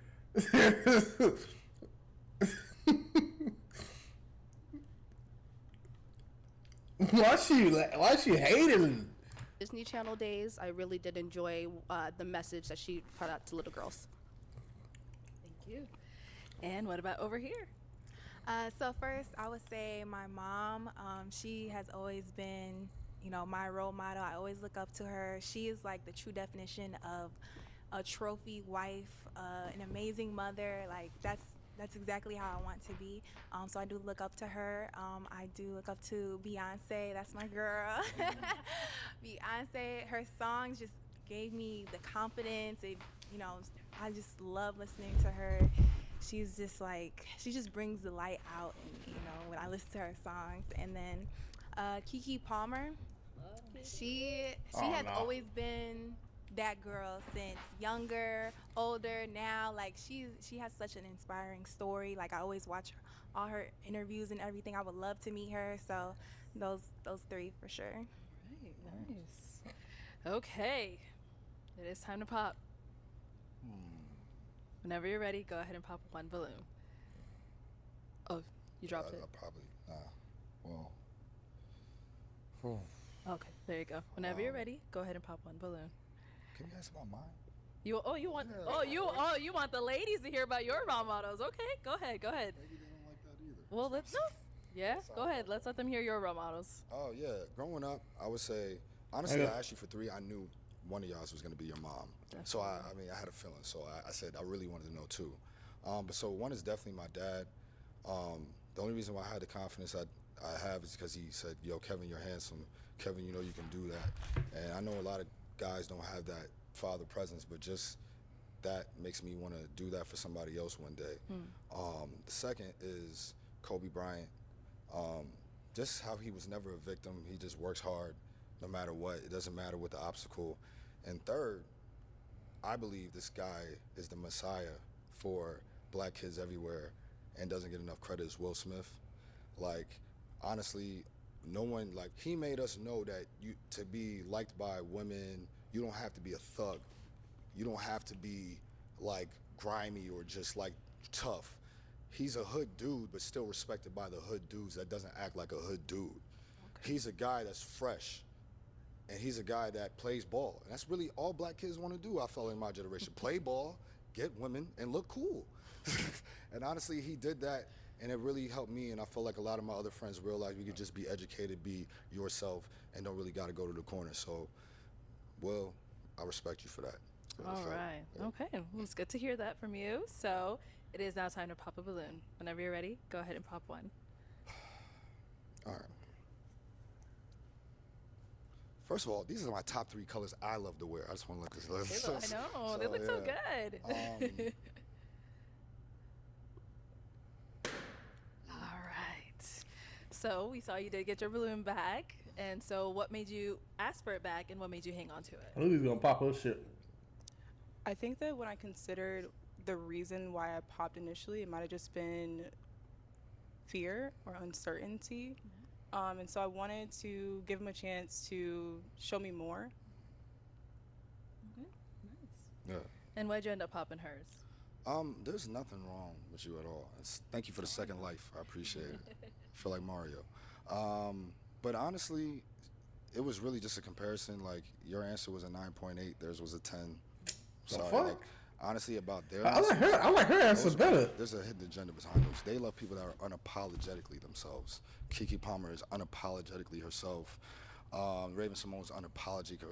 Why she hating? Disney Channel days, I really did enjoy the message that she put out to little girls. Thank you. And what about over here? So first, I would say my mom. She has always been, my role model. I always look up to her. She is like the true definition of a trophy wife, an amazing mother. Like that's exactly how I want to be. So I do look up to her. I do look up to Beyonce. That's my girl. Beyonce, her songs just gave me the confidence. I just love listening to her. She's just like, she just brings the light out, and when I listen to her songs. And then Keke Palmer, she has always been that girl since younger, older, now. Like she has such an inspiring story. Like I always watch all her interviews and everything. I would love to meet her. So those three for sure. Right, nice. Okay, it is time to pop. Whenever you're ready, go ahead and pop one balloon. Oh, you dropped it? Probably. Well. Okay, there you go. Whenever you're ready, go ahead and pop one balloon. Can you ask about mine? You want the ladies to hear about your role models? Okay, go ahead. Maybe they don't like that either. Well, let's know. Yeah, go ahead. Let's let them hear your role models. Oh yeah, growing up, I would say honestly, I asked you for three. I knew one of y'all was gonna be your mom. Definitely. So I had a feeling. So I said I really wanted to know two. But so one is definitely my dad. The only reason why I had the confidence I have is because he said, "Yo, Kevin, you're handsome. Kevin, you can do that." And I know a lot of guys don't have that father presence, but just that makes me want to do that for somebody else one day. The second is Kobe Bryant. Just how he was never a victim. He just works hard no matter what. It doesn't matter what the obstacle. And third, I believe this guy is the messiah for black kids everywhere and doesn't get enough credit, is Will Smith. Like, honestly, no one, like, he made us know that to be liked by women, you don't have to be a thug. You don't have to be, like, grimy or just like tough. He's a hood dude, but still respected by the hood dudes that doesn't act like a hood dude. Okay. He's a guy that's fresh, and he's a guy that plays ball. And that's really all black kids want to do, I felt, in my generation. Play ball, get women, and look cool. And honestly, he did that, and it really helped me, and I feel like a lot of my other friends realized we could just be educated, be yourself, and don't really got to go to the corner. So, well, I respect you for that. All right. Yeah. Okay. Well, it's good to hear that from you. So it is now time to pop a balloon. Whenever you're ready, go ahead and pop one. All right. First of all, these are my top 3 colors I love to wear. I just want to let this. I know. They look so good. All right. So we saw you did get your balloon back. And so what made you ask for it back, and what made you hang on to it? I knew he was going to pop up shit. I think that when I considered the reason why I popped initially, it might have just been fear or uncertainty. And so I wanted to give him a chance to show me more. Okay, nice. Yeah. And why'd you end up popping hers? There's nothing wrong with you at all. Thank you for the second life. I appreciate it. I feel like Mario. But honestly, it was really just a comparison. Like, your answer was a 9.8, theirs was a 10. Sorry, like, honestly, about their answer, I like her answer better. There's a hidden agenda behind those. They love people that are unapologetically themselves. Keke Palmer is unapologetically herself. Raven Simone's unapologetic.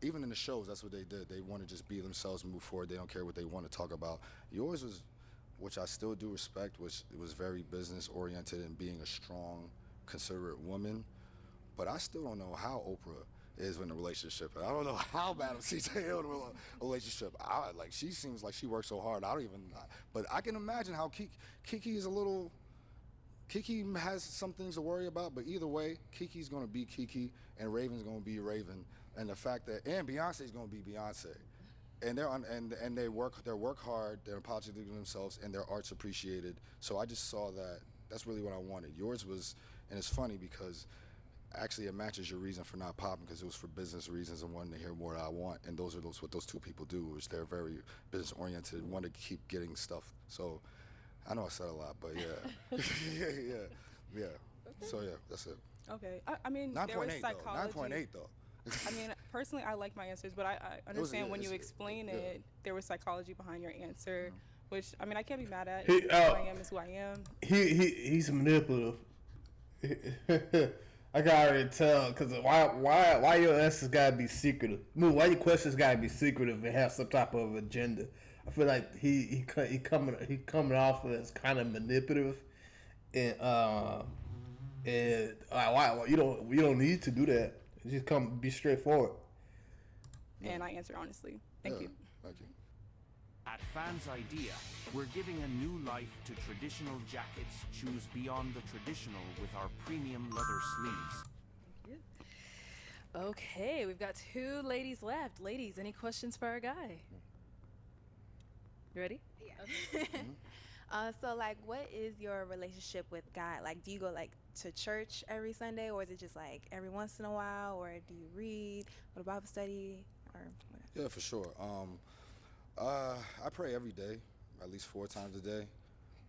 Even in the shows, that's what they did. They want to just be themselves and move forward. They don't care what they want to talk about. Yours was, which I still do respect, which it was very business oriented and being a strong, considerate woman. But I still don't know how Oprah is in a relationship, and I don't know how bad CJ is in a relationship. She seems like she works so hard. I don't even, but I can imagine how Keke is a little. Keke has some things to worry about, but either way, Kiki's gonna be Keke, and Raven's gonna be Raven, and the fact that Beyonce's gonna be Beyonce, and they work hard, they're apologetic to themselves, and their art's appreciated. So I just saw that. That's really what I wanted. Yours was, and it's funny because. Actually, it matches your reason for not popping because it was for business reasons and wanting to hear more I want. And those are what those two people do, is they're very business oriented and want to keep getting stuff. So I know I said a lot, but yeah. yeah. So yeah, that's it. Okay. I mean, 9.8 there was psychology. 9.8 though. I mean, personally, I like my answers, but I understand when you explain it, there was psychology behind your answer, which, I mean, I can't be mad at. Who I am is who I am. He's manipulative. I can already tell, because why your answers gotta be secretive? Why your questions gotta be secretive and have some type of agenda? I feel like he coming off as kind of manipulative, and why you don't need to do that. Just be straightforward. And I answer honestly. Thank you. Thank you. At Fans Idea, we're giving a new life to traditional jackets. Choose beyond the traditional with our premium leather sleeves. Okay, we've got 2 ladies left. Ladies, any questions for our guy? You ready? Yeah. So, like, what is your relationship with God? Like, do you go, like, to church every Sunday, or is it just, like, every once in a while, or do you read, go to Bible study, or whatever? Yeah, for sure. I pray every day, at least 4 times a day.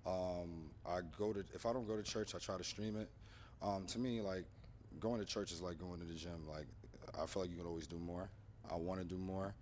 If I don't go to church, I try to stream it. To me, like, going to church is like going to the gym. Like, I feel like you can always do more. I want to do more.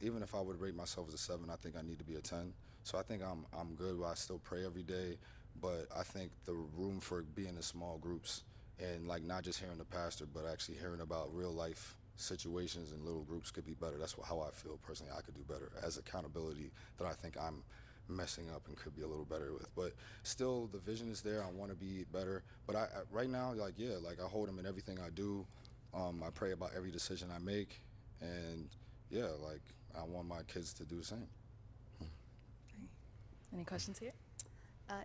Even if I would rate myself as a 7, I think I need to be a 10. So I think I'm good. I still pray every day, but I think the room for being in small groups and, like, not just hearing the pastor, but actually hearing about real life situations in little groups could be better. That's how I feel personally. I could do better as accountability that I think I'm messing up and could be a little better with. But still, the vision is there. I want to be better. But I right now, like, I hold him in everything I do. I pray about every decision I make, and like, I want my kids to do the same. Any questions here?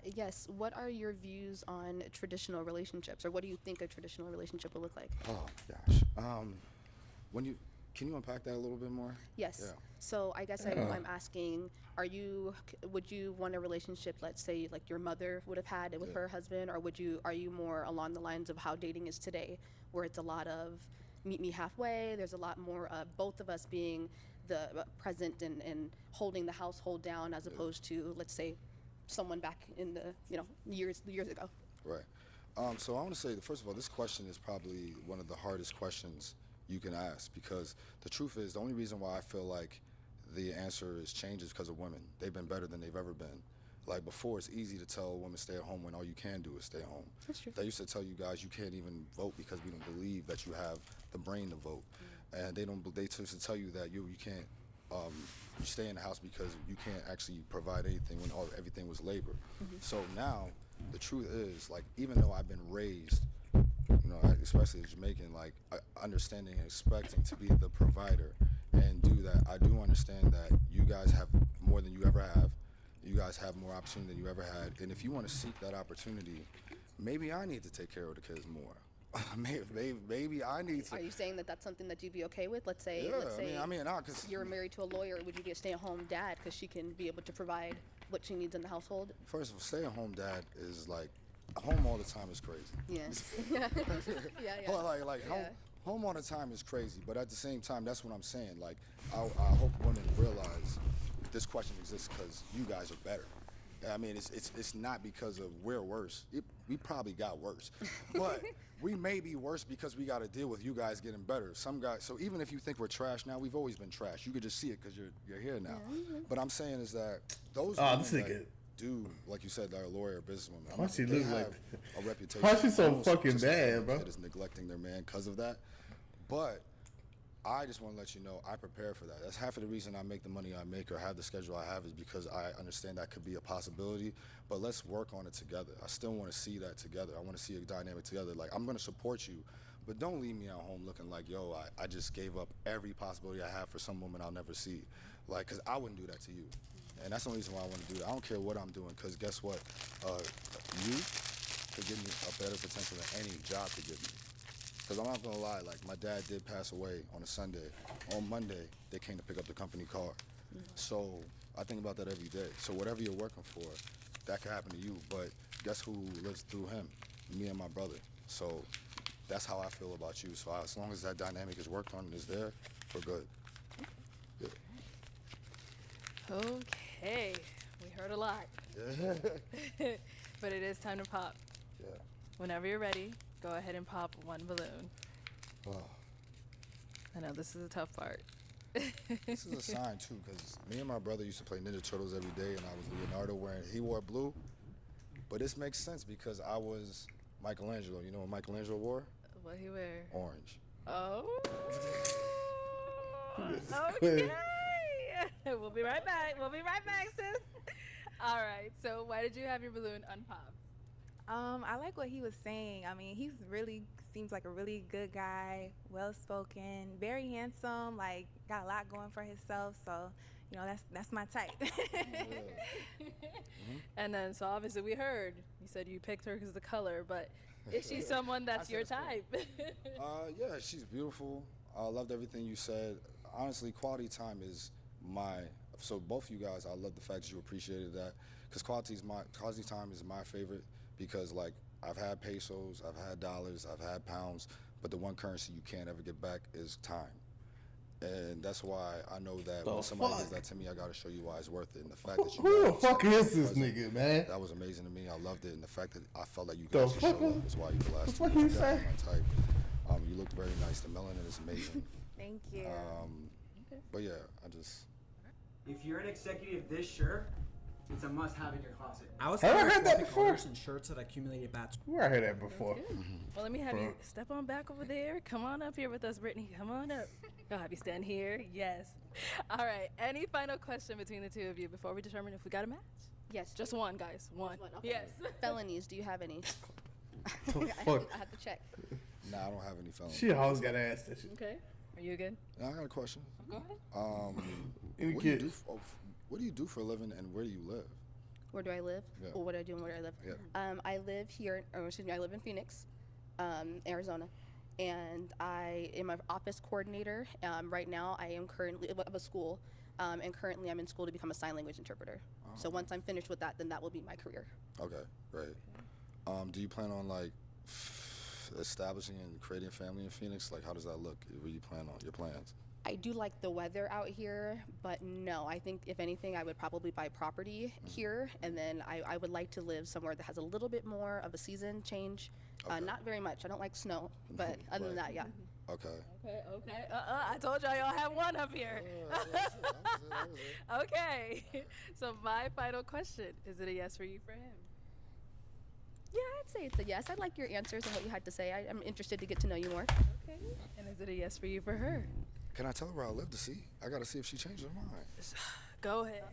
Yes. What are your views on traditional relationships, or what do you think a traditional relationship will look like? Oh gosh. Can you unpack that a little bit more? Yes. Yeah. So I guess I'm asking, would you want a relationship, let's say, like your mother would have had with her husband, or are you more along the lines of how dating is today, where it's a lot of meet me halfway, there's a lot more of both of us being present and holding the household down as opposed to, let's say, someone back in the years ago. Right. So I want to say, first of all, this question is probably one of the hardest questions you can ask, because the truth is the only reason why I feel like the answer is changed is because of women. They've been better than they've ever been. Like before, it's easy to tell a woman stay at home when all you can do is stay at home. That's true. They used to tell you guys you can't even vote because we don't believe that you have the brain to vote, and they used to tell you that you can't you stay in the house because you can't actually provide anything when everything was labor. So now the truth is, like, even though I've been raised, especially as Jamaican, like understanding and expecting to be the provider and do that, I do understand that you guys have more than you ever have. You guys have more opportunity than you ever had, and if you want to seek that opportunity, maybe I need to take care of the kids more. maybe I need to. Are you saying that that's something that you'd be okay with? Let's say, cause you're married to a lawyer. Would you be a stay-at-home dad because she can be able to provide what she needs in the household? First of all, stay-at-home dad is like, home all the time is crazy. Yeah. Yeah. Home all the time is crazy, but at the same time, that's what I'm saying. Like, I hope women realize this question exists because you guys are better. I mean, it's not because of we're worse. We probably got worse, but we may be worse because we got to deal with you guys getting better. Some guys. So even if you think we're trash now, we've always been trash. You could just see it because you're here now. Yeah. But I'm saying is that those women that do, like you said, they're a lawyer or businesswoman. Why she they look have like? a reputation. Why she so fucking just bad, bro? That is neglecting their man because of that. But I just want to let you know I prepare for that. That's half of the reason I make the money I make or have the schedule I have, is because I understand that could be a possibility, but let's work on it together. I still want to see that together. I want to see a dynamic together. Like, I'm going to support you, but don't leave me at home looking like, yo, I just gave up every possibility I have for some woman I'll never see. Like, because I wouldn't do that to you. And that's the only reason why I want to do that. I don't care what I'm doing, because guess what? You could give me a better potential than any job could give me. Because I'm not going to lie, like, my dad did pass away on a Sunday. On Monday, they came to pick up the company car. So I think about that every day. So whatever you're working for, that could happen to you. But guess who lives through him? Me and my brother. So that's how I feel about you. So as long as that dynamic is worked on and is there, we're good. Yeah. Okay, we heard a lot. But it is time to pop. Yeah. Whenever you're ready, go ahead and pop one balloon. Oh. I know this is a tough part. This is a sign too, because me and my brother used to play Ninja Turtles every day, and I was Leonardo he wore blue. But this makes sense because I was Michelangelo. You know what Michelangelo wore? What he wear? Orange. Oh. Okay. We'll be right back. We'll be right back, sis. All right. So why did you have your balloon unpopped? I like what he was saying. I mean, he's really seems like a really good guy, well-spoken, very handsome, like got a lot going for himself. So, that's my type. And then, so obviously we heard you said you picked her because of the color, but is she someone that's your type? Yeah, she's beautiful. I loved everything you said. Honestly, quality time is so both you guys, I love the fact that you appreciated that, because quality time is my favorite, because like I've had pesos, I've had dollars, I've had pounds, but the one currency you can't ever get back is time. And that's why I know that when somebody does that to me, I gotta show you why it's worth it. And the fact that you who the fuck is this nigga, man? That was amazing to me. I loved it, and the fact that I felt like you could actually show up is why you the last two. What you say? My type. You look very nice. The melanin is amazing. Thank you. But yeah, I just. If you're an executive this sure, it's a must-have in your closet. I was Have I heard that before? And shirts that accumulated bats. Where I heard that before? Well, let me have you step on back over there. Come on up here with us, Brittany. Come on up. I'll have you stand here. Yes. All right. Any final question between the two of you before we determine if we got a match? Yes. Just one, guys. One. Okay. Yes. Felonies, do you have any? Fuck. I have to check. Nah, I don't have any felonies. She always got to ask that shit. Okay. Are you good? I got a question. Go ahead. What do you do for a living, and where do you live? Where do I live? Yeah. Or what do I do and where do I live? Yeah. I live here, I live in Phoenix, Arizona. And I am an office coordinator. Right now, I am currently of a school, and currently I'm in school to become a sign language interpreter. So once I'm finished with that, then that will be my career. Okay, great. Do you plan on like establishing and creating a family in Phoenix? Like, how does that look? What do you plan on? Your plans? I do like the weather out here, but no, I think if anything, I would probably buy property here, and then I would like to live somewhere that has a little bit more of a season change. Not very much. I don't like snow, but other than that, yeah. Okay. Okay. I told y'all have one up here. Okay. So my final question, is it a yes for you for him? Yeah, I'd say it's a yes. I like your answers and what you had to say. I'm interested to get to know you more. Okay. And is it a yes for you for her? Can I tell her where I live to see? I gotta see if she changed her mind. Go ahead.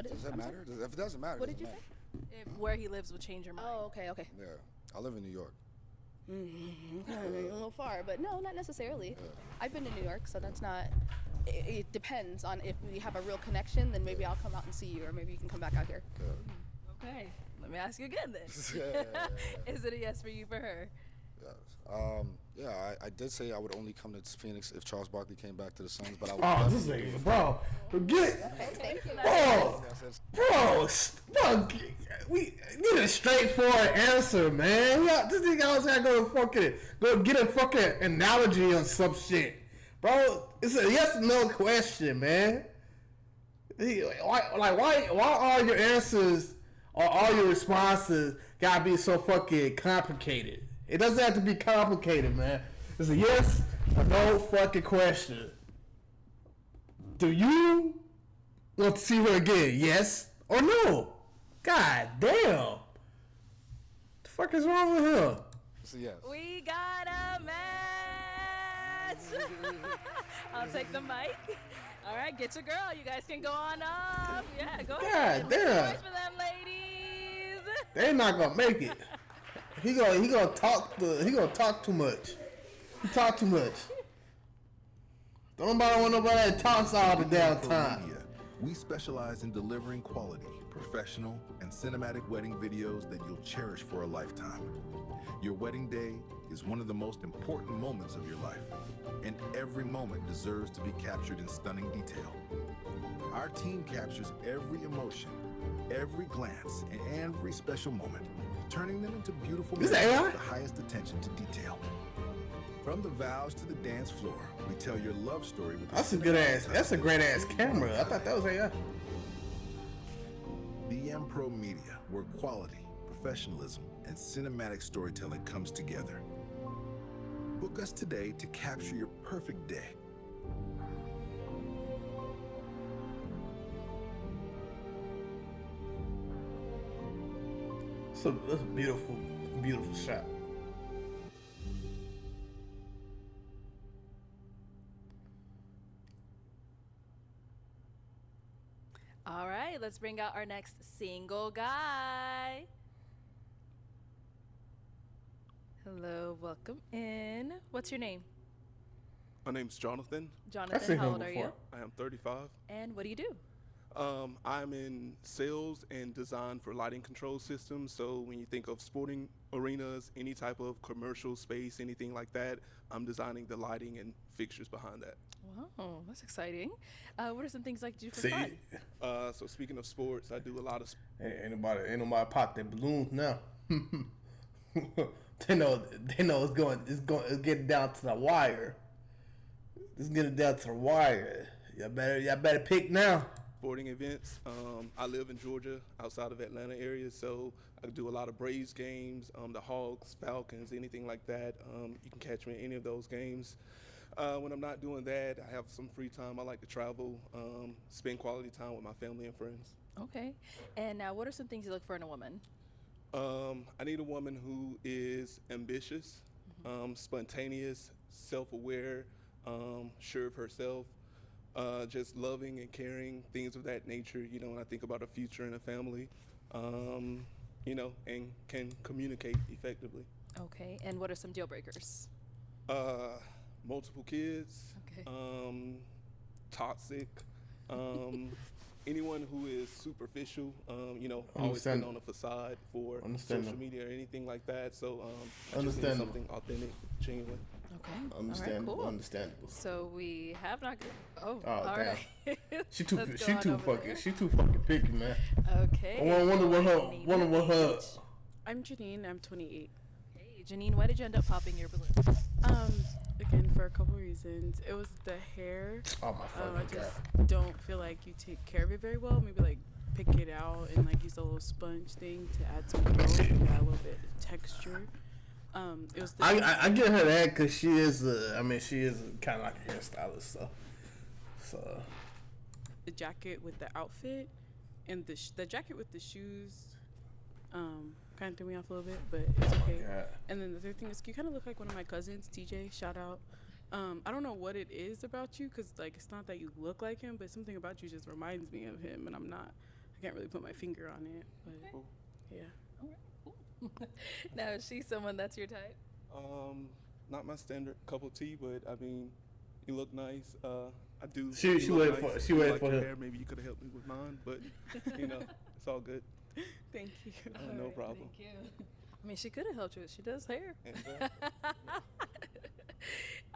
Does that matter? If it doesn't matter, What it did you doesn't say? If where he lives would change your mind. Oh, okay. Yeah, I live in New York. A little far, but no, not necessarily. I've been to New York, so that's not. It depends on if we have a real connection. Then maybe I'll come out and see you, or maybe you can come back out here. Okay. Let me ask you again then. Is it a yes for you for her? Yes. Yeah, I did say I would only come to Phoenix if Charles Barkley came back to the Suns, but I would. Oh, this nigga, bro. Thank you. Bro, we need a straightforward answer, man. This nigga always gotta go get a fucking analogy on some shit, bro. It's a yes or no question, man. Why all your answers or all your responses gotta be so fucking complicated? It doesn't have to be complicated, man. It's a yes or no fucking question. Do you want to see her again? Yes or no? God damn. The fuck is wrong with him? It's a yes. We got a match. I'll take the mic. All right, get your girl. You guys can go on up. Yeah, go ahead. God damn. Voice for them ladies. They're not gonna make it. He gonna talk too much. He talk too much. Don't nobody want nobody that talks all the damn time. We specialize in delivering quality, professional, and cinematic wedding videos that you'll cherish for a lifetime. Your wedding day is one of the most important moments of your life, and every moment deserves to be captured in stunning detail. Our team captures every emotion, every glance, and every special moment, turning them into beautiful Is memories that AI? with the highest attention to detail. From the vows to the dance floor, we tell your love story with That's a good ass. That's a great ass camera. I thought that was AI. BM Pro Media, where quality, professionalism, and cinematic storytelling comes together. Book us today to capture your perfect day. That's a beautiful, beautiful shot. All right, let's bring out our next single guy. Hello, welcome in. What's your name? My name's Jonathan. Jonathan, how old are you? I am 35. And what do you do? I'm in sales and design for lighting control systems. So when you think of sporting arenas, any type of commercial space, anything like that, I'm designing the lighting and fixtures behind that. Wow, that's exciting. What are some things like you do for fun? So speaking of sports, I do a lot of. Ain't nobody pop their balloons now. They know it's getting down to the wire. It's getting down to the wire. Y'all better pick now. Sporting events. I live in Georgia, outside of Atlanta area, so I do a lot of Braves games, the Hawks, Falcons, anything like that. You can catch me at any of those games. When I'm not doing that, I have some free time. I like to travel, spend quality time with my family and friends. Okay. And now, what are some things you look for in a woman? I need a woman who is ambitious, spontaneous, self-aware, sure of herself, just loving and caring, things of that nature, when I think about a future and a family, and can communicate effectively. Okay. And what are some deal breakers? Multiple kids, Okay. Toxic, anyone who is superficial, always Understand. put on a facade for Understand. social media or anything like that. So just need Understand. something authentic, genuine. Okay. Understandable. All right, cool. Understandable. So we have not. All damn. right. She too Let's go on over there. picky, man. Okay. I wonder what her. I'm Janine. I'm 28. Hey, Janine, why did you end up popping your balloon? Again, for a couple reasons. It was the hair. Oh my fucking I just don't feel like you take care of it very well. Maybe like pick it out and like use a little sponge thing to add some growth and add a little bit of texture. It was the I get her that because she is kind of like a hairstylist, so the jacket with the outfit and the jacket with the shoes kind of threw me off a little bit, but it's okay. And then the third thing is you kind of look like one of my cousins, TJ, shout out. I don't know what it is about you because like it's not that you look like him, but something about you just reminds me of him, and I can't really put my finger on it, but yeah. Now, is she someone that's your type? Not my standard cup of tea, but I mean, you look nice. I do. She you look waited nice. for You him. like your hair. Maybe you could have helped me with mine, but it's all good. Thank you. No problem. Thank you. I mean, she could have helped you. She does hair. Exactly.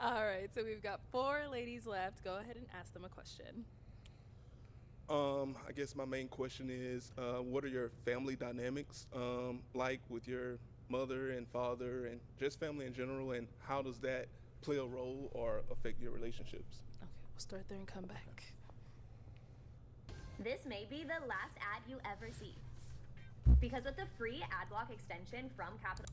All right, so we've got 4 ladies left. Go ahead and ask them a question. I guess my main question is, what are your family dynamics like with your mother and father and just family in general, and how does that play a role or affect your relationships? Okay, we'll start there and come back. This may be the last ad you ever see. Because with the free ad block extension from Capital.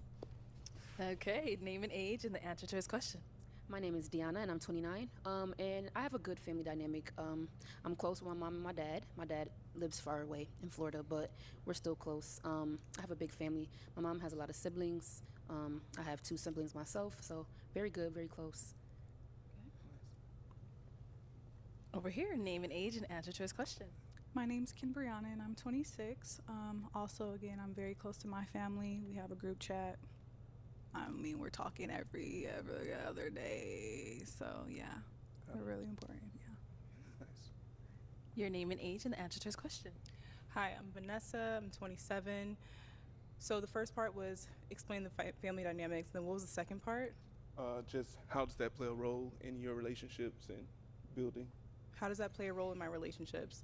Okay, name and age and the answer to his question. My name is Deanna, and I'm 29. And I have a good family dynamic. I'm close with my mom and my dad. My dad lives far away in Florida, but we're still close. I have a big family. My mom has a lot of siblings. I have 2 siblings myself, so very good, very close. Over here, name and age and answer to his question. My name's Kimbriana and I'm 26. Also, again, I'm very close to my family. We have a group chat. I mean, we're talking every other day. So, yeah, we're really important. Yeah. Nice. Your name and age and the answer to his question. Hi, I'm Vanessa. I'm 27. So the first part was explain the family dynamics. Then what was the second part? Just how does that play a role in your relationships and building? How does that play a role in my relationships?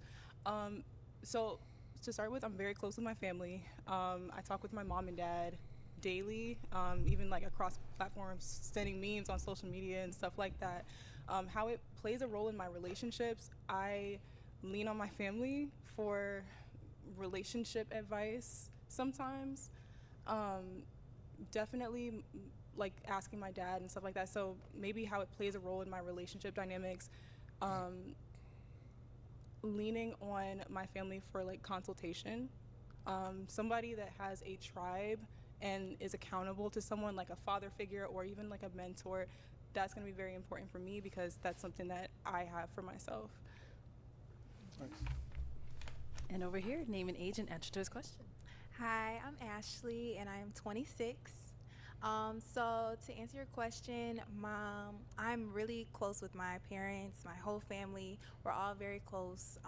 So to start with, I'm very close with my family. I talk with my mom and dad daily, even like across platforms, sending memes on social media and stuff like that. How it plays a role in my relationships, I lean on my family for relationship advice sometimes. Definitely like asking my dad and stuff like that. So maybe how it plays a role in my relationship dynamics, leaning on my family for like consultation. Somebody that has a tribe and is accountable to someone like a father figure or even like a mentor, that's going to be very important for me because that's something that I have for myself. Nice. And over here, name and age and answer to his question. Hi, I'm Ashley and I'm 26. So to answer your question, Mom, I'm really close with my parents, my whole family. We're all very close.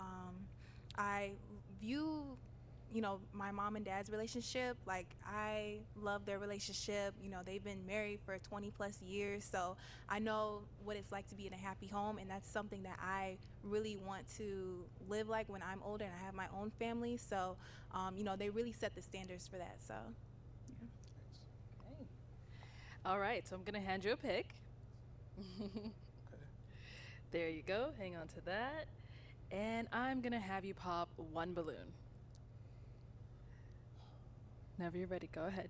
I view, my mom and dad's relationship, like I love their relationship. They've been married for 20 plus years, so I know what it's like to be in a happy home, and that's something that I really want to live like when I'm older and I have my own family. So, they really set the standards for that. So, yeah. Okay. All right, so I'm gonna hand you a pick. There you go. Hang on to that, and I'm gonna have you pop 1 balloon. Whenever you're ready, go ahead.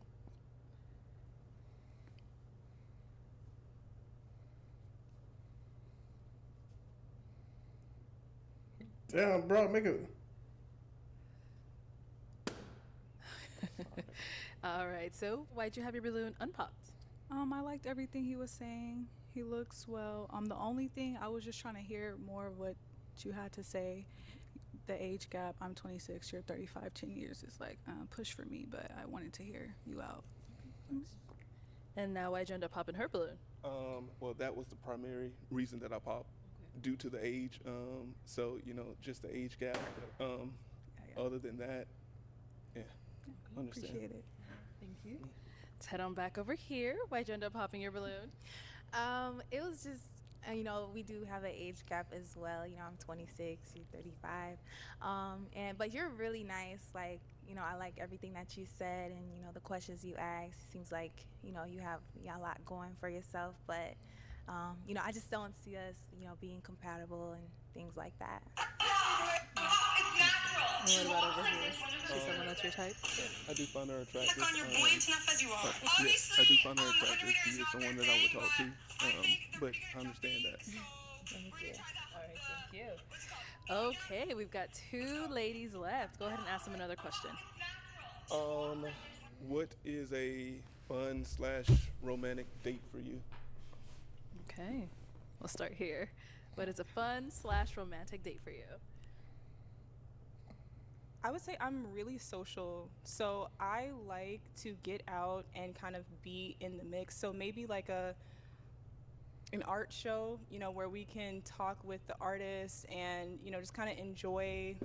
Damn, bro, make it. All right, so why'd you have your balloon unpopped? I liked everything he was saying. He looks well. The only thing I was just trying to hear more of what you had to say. The age gap, I'm 26, you're 35, 10 years is like push for me, but I wanted to hear you out. And now why'd you end up popping her balloon? Well, that was the primary reason that I popped, due to the age. So, just the age gap. Other than that, yeah, understand. Appreciate it. Thank you. Let's head on back over here. Why'd you end up popping your balloon? It was just and, you know, we do have an age gap as well. You know, I'm 26, you're 35. But you're really nice. Like, you know, I like everything that you said and, you know, the questions you asked. Seems like, you know, you have a lot going for yourself. But, you know, I just don't see us, you know, being compatible and things like that. And what about over here? She's someone that's your type? I do find her attractive. Yes, I do find her attractive. She is someone that I would talk to, but I understand that. Thank you. All right, thank you. Okay, we've got 2 ladies left. Go ahead and ask them another question. What is a fun / romantic date for you? Okay, we'll start here. What is a fun / romantic date for you? I would say I'm really social, so I like to get out and kind of be in the mix. So maybe like an art show, you know, where we can talk with the artists and, you know, just kind of enjoy,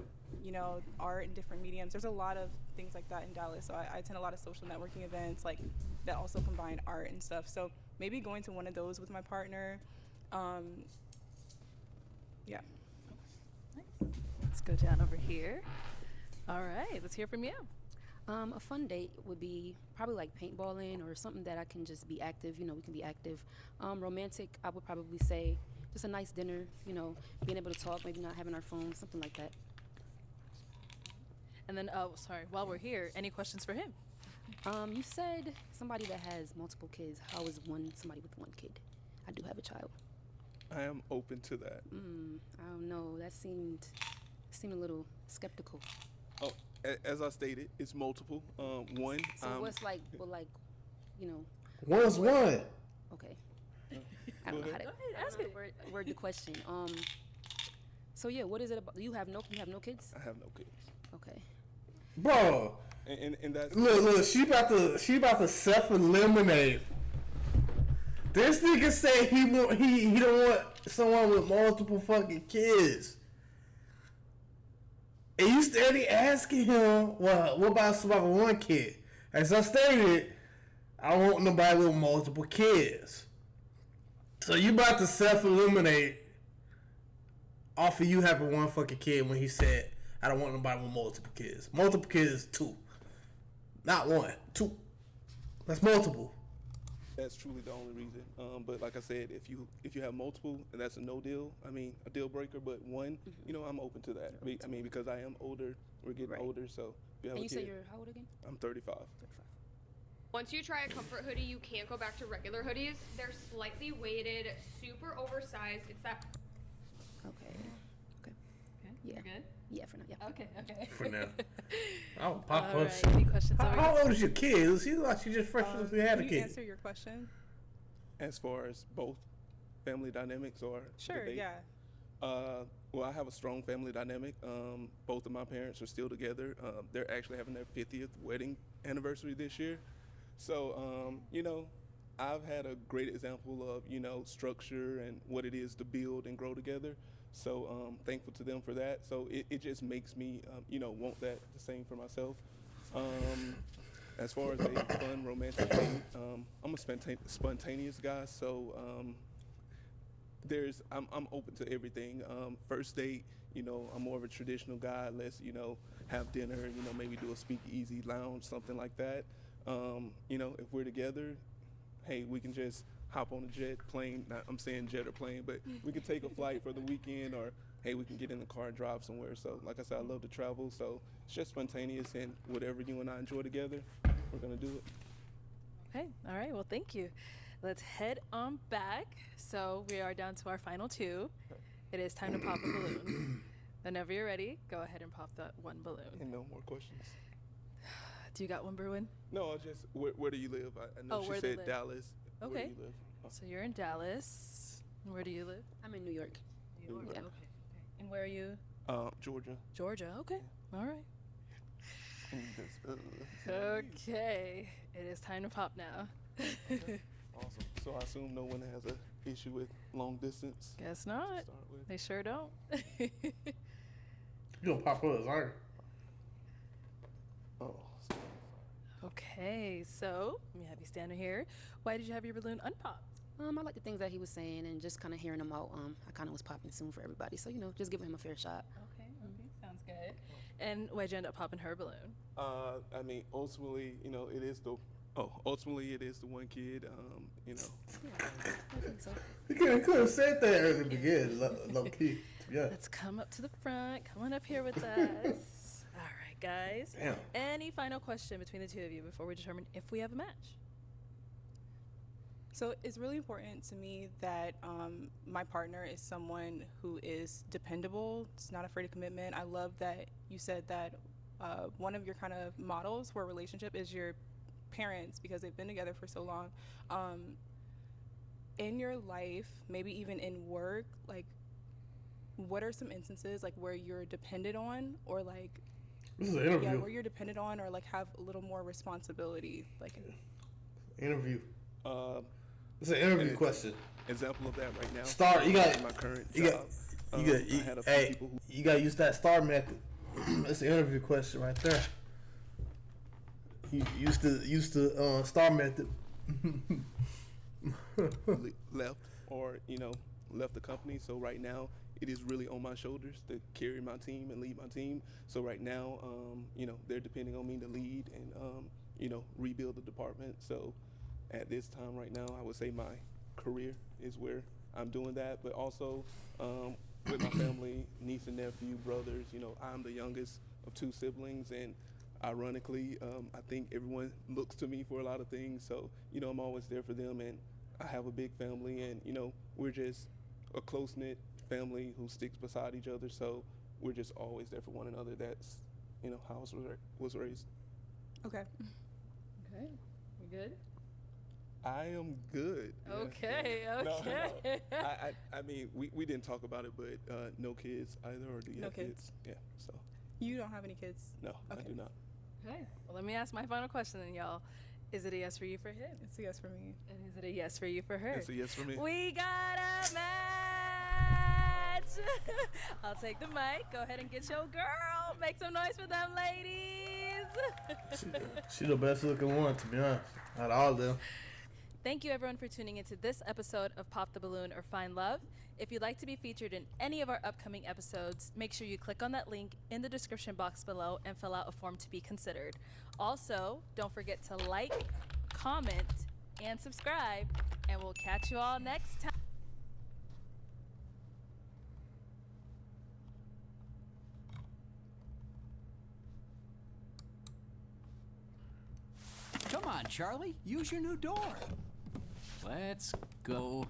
you know, art in different mediums. There's a lot of things like that in Dallas, so I attend a lot of social networking events like that also combine art and stuff. So maybe going to one of those with my partner. Yeah. Let's go down over here. All right, let's hear from you. A fun date would be probably like paintballing or something that I can just be active. You know, we can be active. Romantic, I would probably say just a nice dinner. You know, being able to talk, maybe not having our phones, something like that. And then, oh, sorry, while we're here, any questions for him? You said somebody that has multiple kids. How is somebody with one kid? I do have a child. I am open to that. I don't know. That seemed a little skeptical. Oh, as I stated, it's multiple. One. So what's like, well, like, you know. One's one. Okay. I don't know how to ask it. Word the question. So yeah, what is it about? You have no kids? I have no kids. Okay. Bro. And that's look. She about to self-eliminate. This nigga say he don't want someone with multiple fucking kids. And you steady asking him, well, what about somebody with one kid? As I stated, I want nobody with multiple kids. So you about to self-eliminate off of you having one fucking kid when he said, I don't want nobody with multiple kids. Multiple kids is 2. Not 1, 2. That's multiple. That's truly the only reason. But like I said, if you have multiple, and that's a no deal. I mean, a deal breaker. But one, you know, I'm open to that. I mean, because I am older. We're getting older, so if you have and a you kid, say you're how old again? I'm 35. Once you try a comfort hoodie, you can't go back to regular hoodies. They're slightly weighted, super oversized. It's that. Okay. Yeah. You're good? Yeah, for now. Yeah. Okay. For now. I'll pop All up. right, any questions over How here? old is your kid? It seems like she just fresh as we had a Can kid. you answer your question? As far as both family dynamics or Sure, the date? yeah. Well, I have a strong family dynamic. Both of my parents are still together. They're actually having their 50th wedding anniversary this year. So, you know, I've had a great example of, you know, structure and what it is to build and grow together. So thankful to them for that. So it just makes me, you know, want that the same for myself. As far as a fun romantic date, I'm a spontaneous guy. So I'm open to everything. First date, you know, I'm more of a traditional guy. Let's, you know, have dinner, you know, maybe do a speakeasy lounge, something like that. You know, if we're together, hey, we can just hop on a jet, plane. Not, I'm saying jet or plane, but we can take a flight for the weekend, or hey, we can get in the car and drive somewhere. So, like I said, I love to travel. So it's just spontaneous, and whatever you and I enjoy together, we're gonna do it. Okay, all right, well, thank you. Let's head on back. So we are down to our final 2. It is time to pop a balloon. Whenever you're ready, go ahead and pop that one balloon. And no more questions. Do you got one, Bruin? No, just where do you live? I know she said Dallas. Okay. Where do you live? So you're in Dallas. Where do you live? I'm in New York. New York. Yeah. Okay. And where are you? Georgia. Georgia. Okay. All right. And just, Okay. It is time to pop now. Awesome. So I assume no one has an issue with long distance? Guess not. They sure don't. You gonna pop us, aren't you? Oh. Okay, so let me have you standing here. Why did you have your balloon unpopped? I like the things that he was saying and just kind of hearing him out. I kind of was popping soon for everybody, so just giving him a fair shot. Okay, sounds good. And why'd you end up popping her balloon? I mean, ultimately, it is the. Oh, ultimately, it is the one kid. Yeah, I think so. You could have said that earlier in the beginning, low key. Yeah. Let's come up to the front. Come on up here with us. All right, guys. Damn. Any final question between the two of you before we determine if we have a match? So it's really important to me that my partner is someone who is dependable. It's not afraid of commitment. I love that you said that one of your kind of models for a relationship is your parents because they've been together for so long. In your life, maybe even in work, like, what are some instances like where you're dependent on, or like, this is an interview. Yeah, where you're dependent on, or like have a little more responsibility, like. Interview. It's an interview question. Example of that right now. Star, you got my current you job. got you I had a few hey, people who you got to use that star method. It's an interview question right there. You used to star method. left or left the company. So right now it is really on my shoulders to carry my team and lead my team. So right now, they're depending on me to lead and rebuild the department. So at this time right now, I would say my career is where I'm doing that, but also with my family, niece and nephew, brothers. I'm the youngest of 2 siblings, and ironically, I think everyone looks to me for a lot of things. So I'm always there for them, and I have a big family, and we're just a close-knit family who sticks beside each other. So we're just always there for one another. That's how I was raised. Okay. Okay. You good? I am good. Okay, No, okay. I mean, we didn't talk about it, but no kids either, or do you No have kids. Yeah, so. You don't have any kids? No, Okay. I do not. Okay. Well, let me ask my final question then, y'all. Is it a yes for you for him? It's a yes for me. And is it a yes for you for her? It's a yes for me. We got a match! I'll take the mic. Go ahead and get your girl. Make some noise for them ladies. She the best looking one, to be honest, out of all of them. Thank you everyone for tuning into this episode of Pop the Balloon or Find Love. If you'd like to be featured in any of our upcoming episodes, make sure you click on that link in the description box below and fill out a form to be considered. Also, don't forget to like, comment, and subscribe, and we'll catch you all next time. Come on, Charlie. Use your new door. Let's go.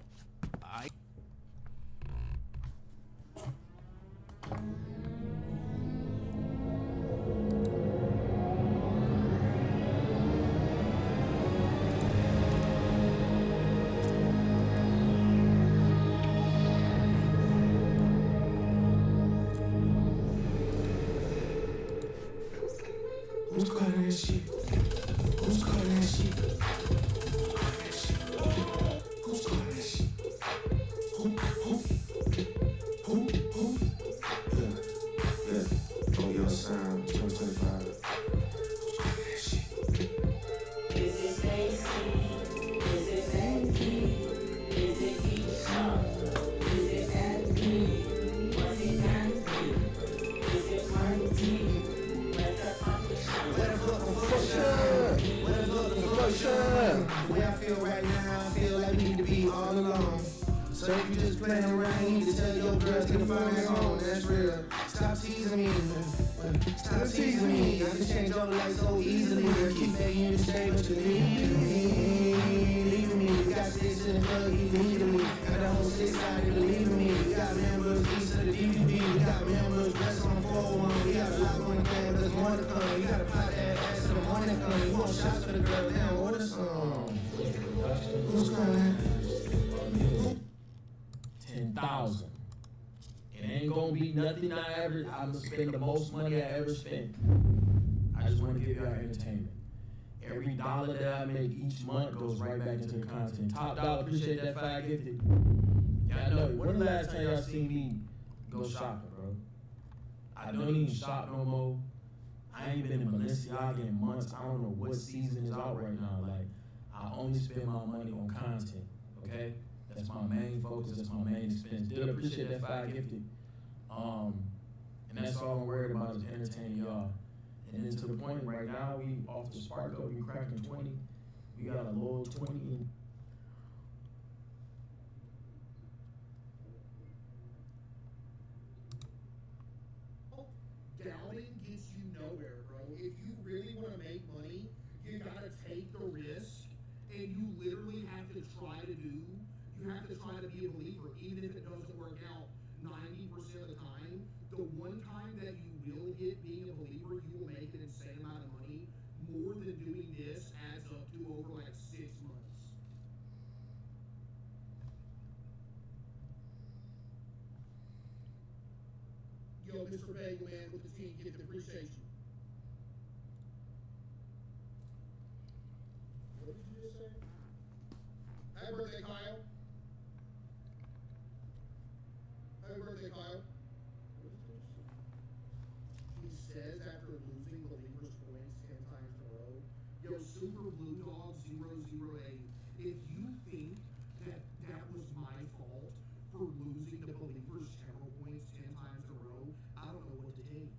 Who's calling that shit? Who's calling that shit? Who's calling that shit? Who? Yeah. On your sound, 2025. Who's calling that shit? Is it Stacy? Is it Becky? Is it Keisha? Is it Andy? Was it Nancy? Is it Monty? The way I feel right now, I feel like we need to be all alone. So if you just playing around, you need to tell your girl to get a phone at home. That's real. Stop teasing me. Stop teasing me. I can change your life so easily. I keep begging you to stay, but you leave me. You got six in the club, you need me. Got the whole 6 side, you believe me. We got members east of the DPP. We got members dressed on 401. We got a lot more than there's more to come. You got to pop that ass in the morning come. You want shots for the girl, damn, what a song. Who's calling? 10,000. It ain't gonna be nothing I'm gonna spend the most money I ever spent. I just wanna give y'all entertainment. Every dollar that I make each month goes right back into the content. Top dollar, appreciate that 5 gifted. Y'all know, when the last time y'all seen me go shopping, bro? I don't even shop no more. I ain't been in Balenciaga in months. I don't know what season is out right now. Like, I only spend my money on content. okay? That's my main focus. That's my main expense. Did appreciate that 5 gifted. And that's all I'm worried about is entertaining y'all. And then to the point right now, we off the spark up, we cracking 20. We got a low 20 in. Doubting gets you nowhere, bro. If you really want to make money, you gotta take the risk, and you literally have to try to do. You have to try to be a believer, even if it doesn't work out 90% of the time. The one time that you will hit being a believer, you will make an insane amount of money. More than doing this adds up to over like 6 months. Yo, Mr. Bagel Man with the team gift, appreciate you. What did you just say? Happy birthday, Kyle. Happy birthday, Kyle. What is this? He says after losing believers points 10 times in a row, yo, Super Blue Dog 008, if you think that that was my fault for losing the believers terror points 10 times in a row, I don't know what to tell you.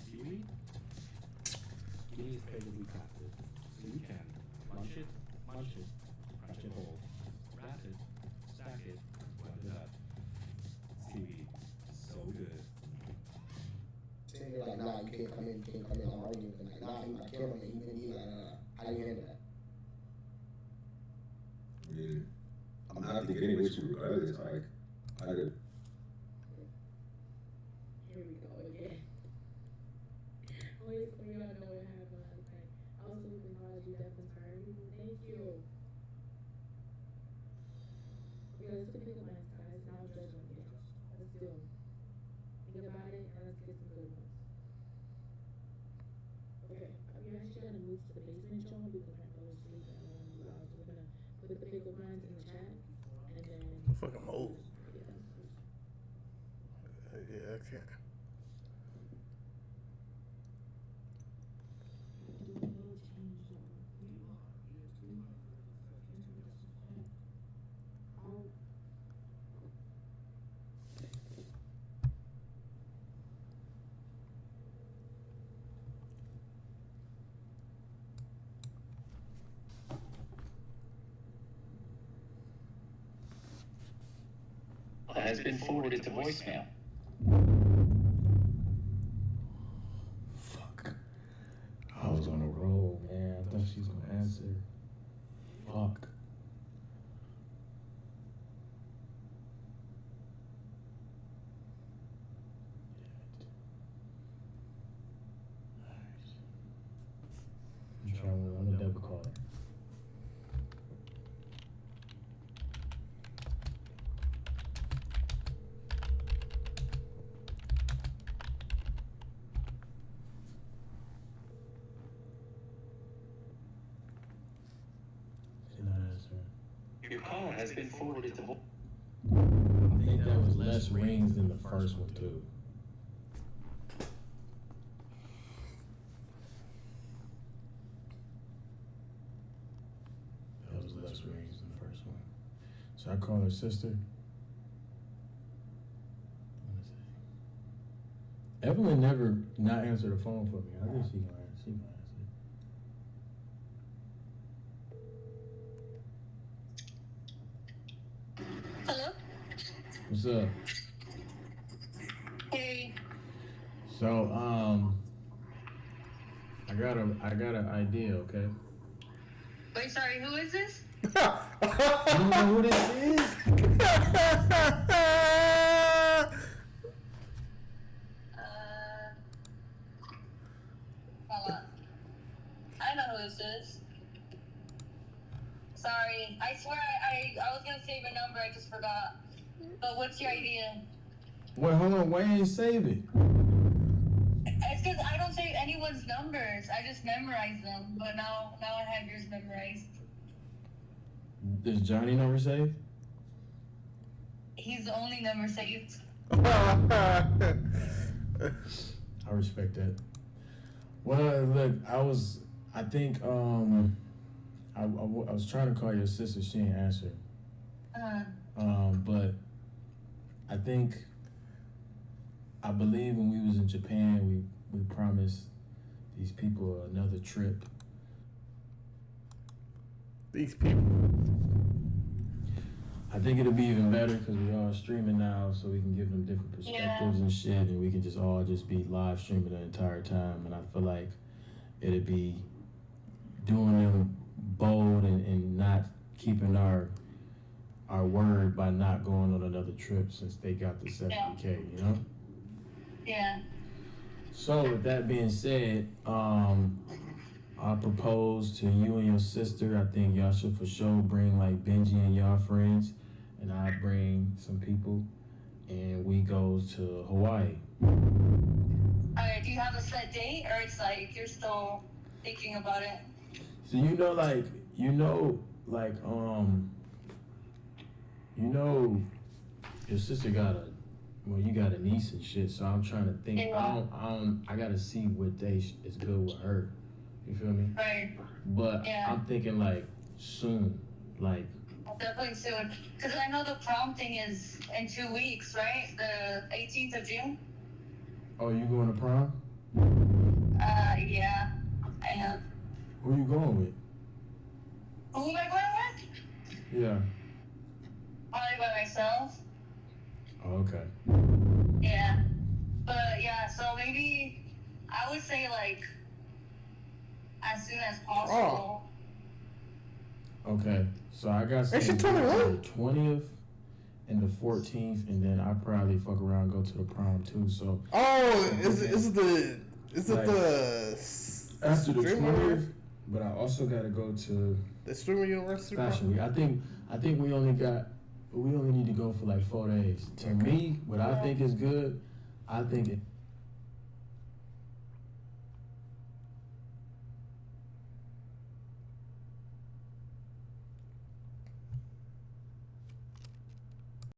Seaweed? Skinny is perfectly crafted, so you can lunch it, crunch it whole, wrap it, stack it, wrap it up. Seaweed, so good. Saying like, nah, you can't come in, I'm arguing with him. Like, nah, my camera, even me, like, how do you handle that? I mean, I'm happy to get in with you regardless. Like, I did. Here we go again. Always when y'all know what happened last night. I also acknowledge you definitely priority. Thank you. Okay, let's pick up lines, guys. Now I'll judge on you. Let's do them. Think about it and let's get some good ones. Okay, we actually gotta move to the basement, y'all, because my brother's sleeping. We're gonna put the pick up lines in the chat and then. Fucking move. Yeah, I can't. Has been forwarded to voicemail. Fuck. I was on a roll, man. I thought she was gonna answer. Fuck. I'm trying to double call her. Your call has been forwarded to voicemail. I think that was less rings than the first one, too. That was less rings than the first one. So I call her sister. Evelyn never not answered the phone for me. I think she gonna answer. Hello? What's up? Hey. So, I got an idea, okay? Wait, sorry, who is this? You don't know who this is? Hold on. I know who this is. Sorry, I swear I was gonna save a number, I just forgot. But what's your idea? Wait, hold on. Why ain't you save it? It's because I don't save anyone's numbers. I just memorize them. But now I have yours memorized. Is Johnny number saved? He's the only number saved. I respect that. Well, look, I was trying to call your sister. She didn't answer. But I believe when we was in Japan, we promised these people another trip. These people. I think it'll be even better because we are streaming now, so we can give them different perspectives and shit, and we can just all be live streaming the entire time. And I feel like it'd be doing them bold and not keeping our word by not going on another trip since they got the 70K, you know? Yeah. So with that being said, I propose to you and your sister. I think y'all should for sure bring like Benji and y'all friends, and I bring some people, and we go to Hawaii. Alright, do you have a set date, or it's like you're still thinking about it? So you know, your sister you got a niece and shit. So I'm trying to think. Yeah. I gotta see what day is good with her. You feel me? Right. But Yeah. I'm thinking like soon, like. Definitely soon. Because I know the prom thing is in 2 weeks, right? The 18th of June? Oh, you going to prom? Yeah, I am. Who you going with? Who am I going with? Yeah. Probably by myself. Oh, okay. Yeah. But yeah, so maybe I would say like as soon as possible. Okay. So I got Hey, she some told me what? the 20th and the 14th, and then I probably fuck around and go to the prom too. So. Oh, is it the after the streamer? 20th? But I also got to go to the streamer university fashion week. I think we only need to go for like 4 days. To me, what I think is good, I think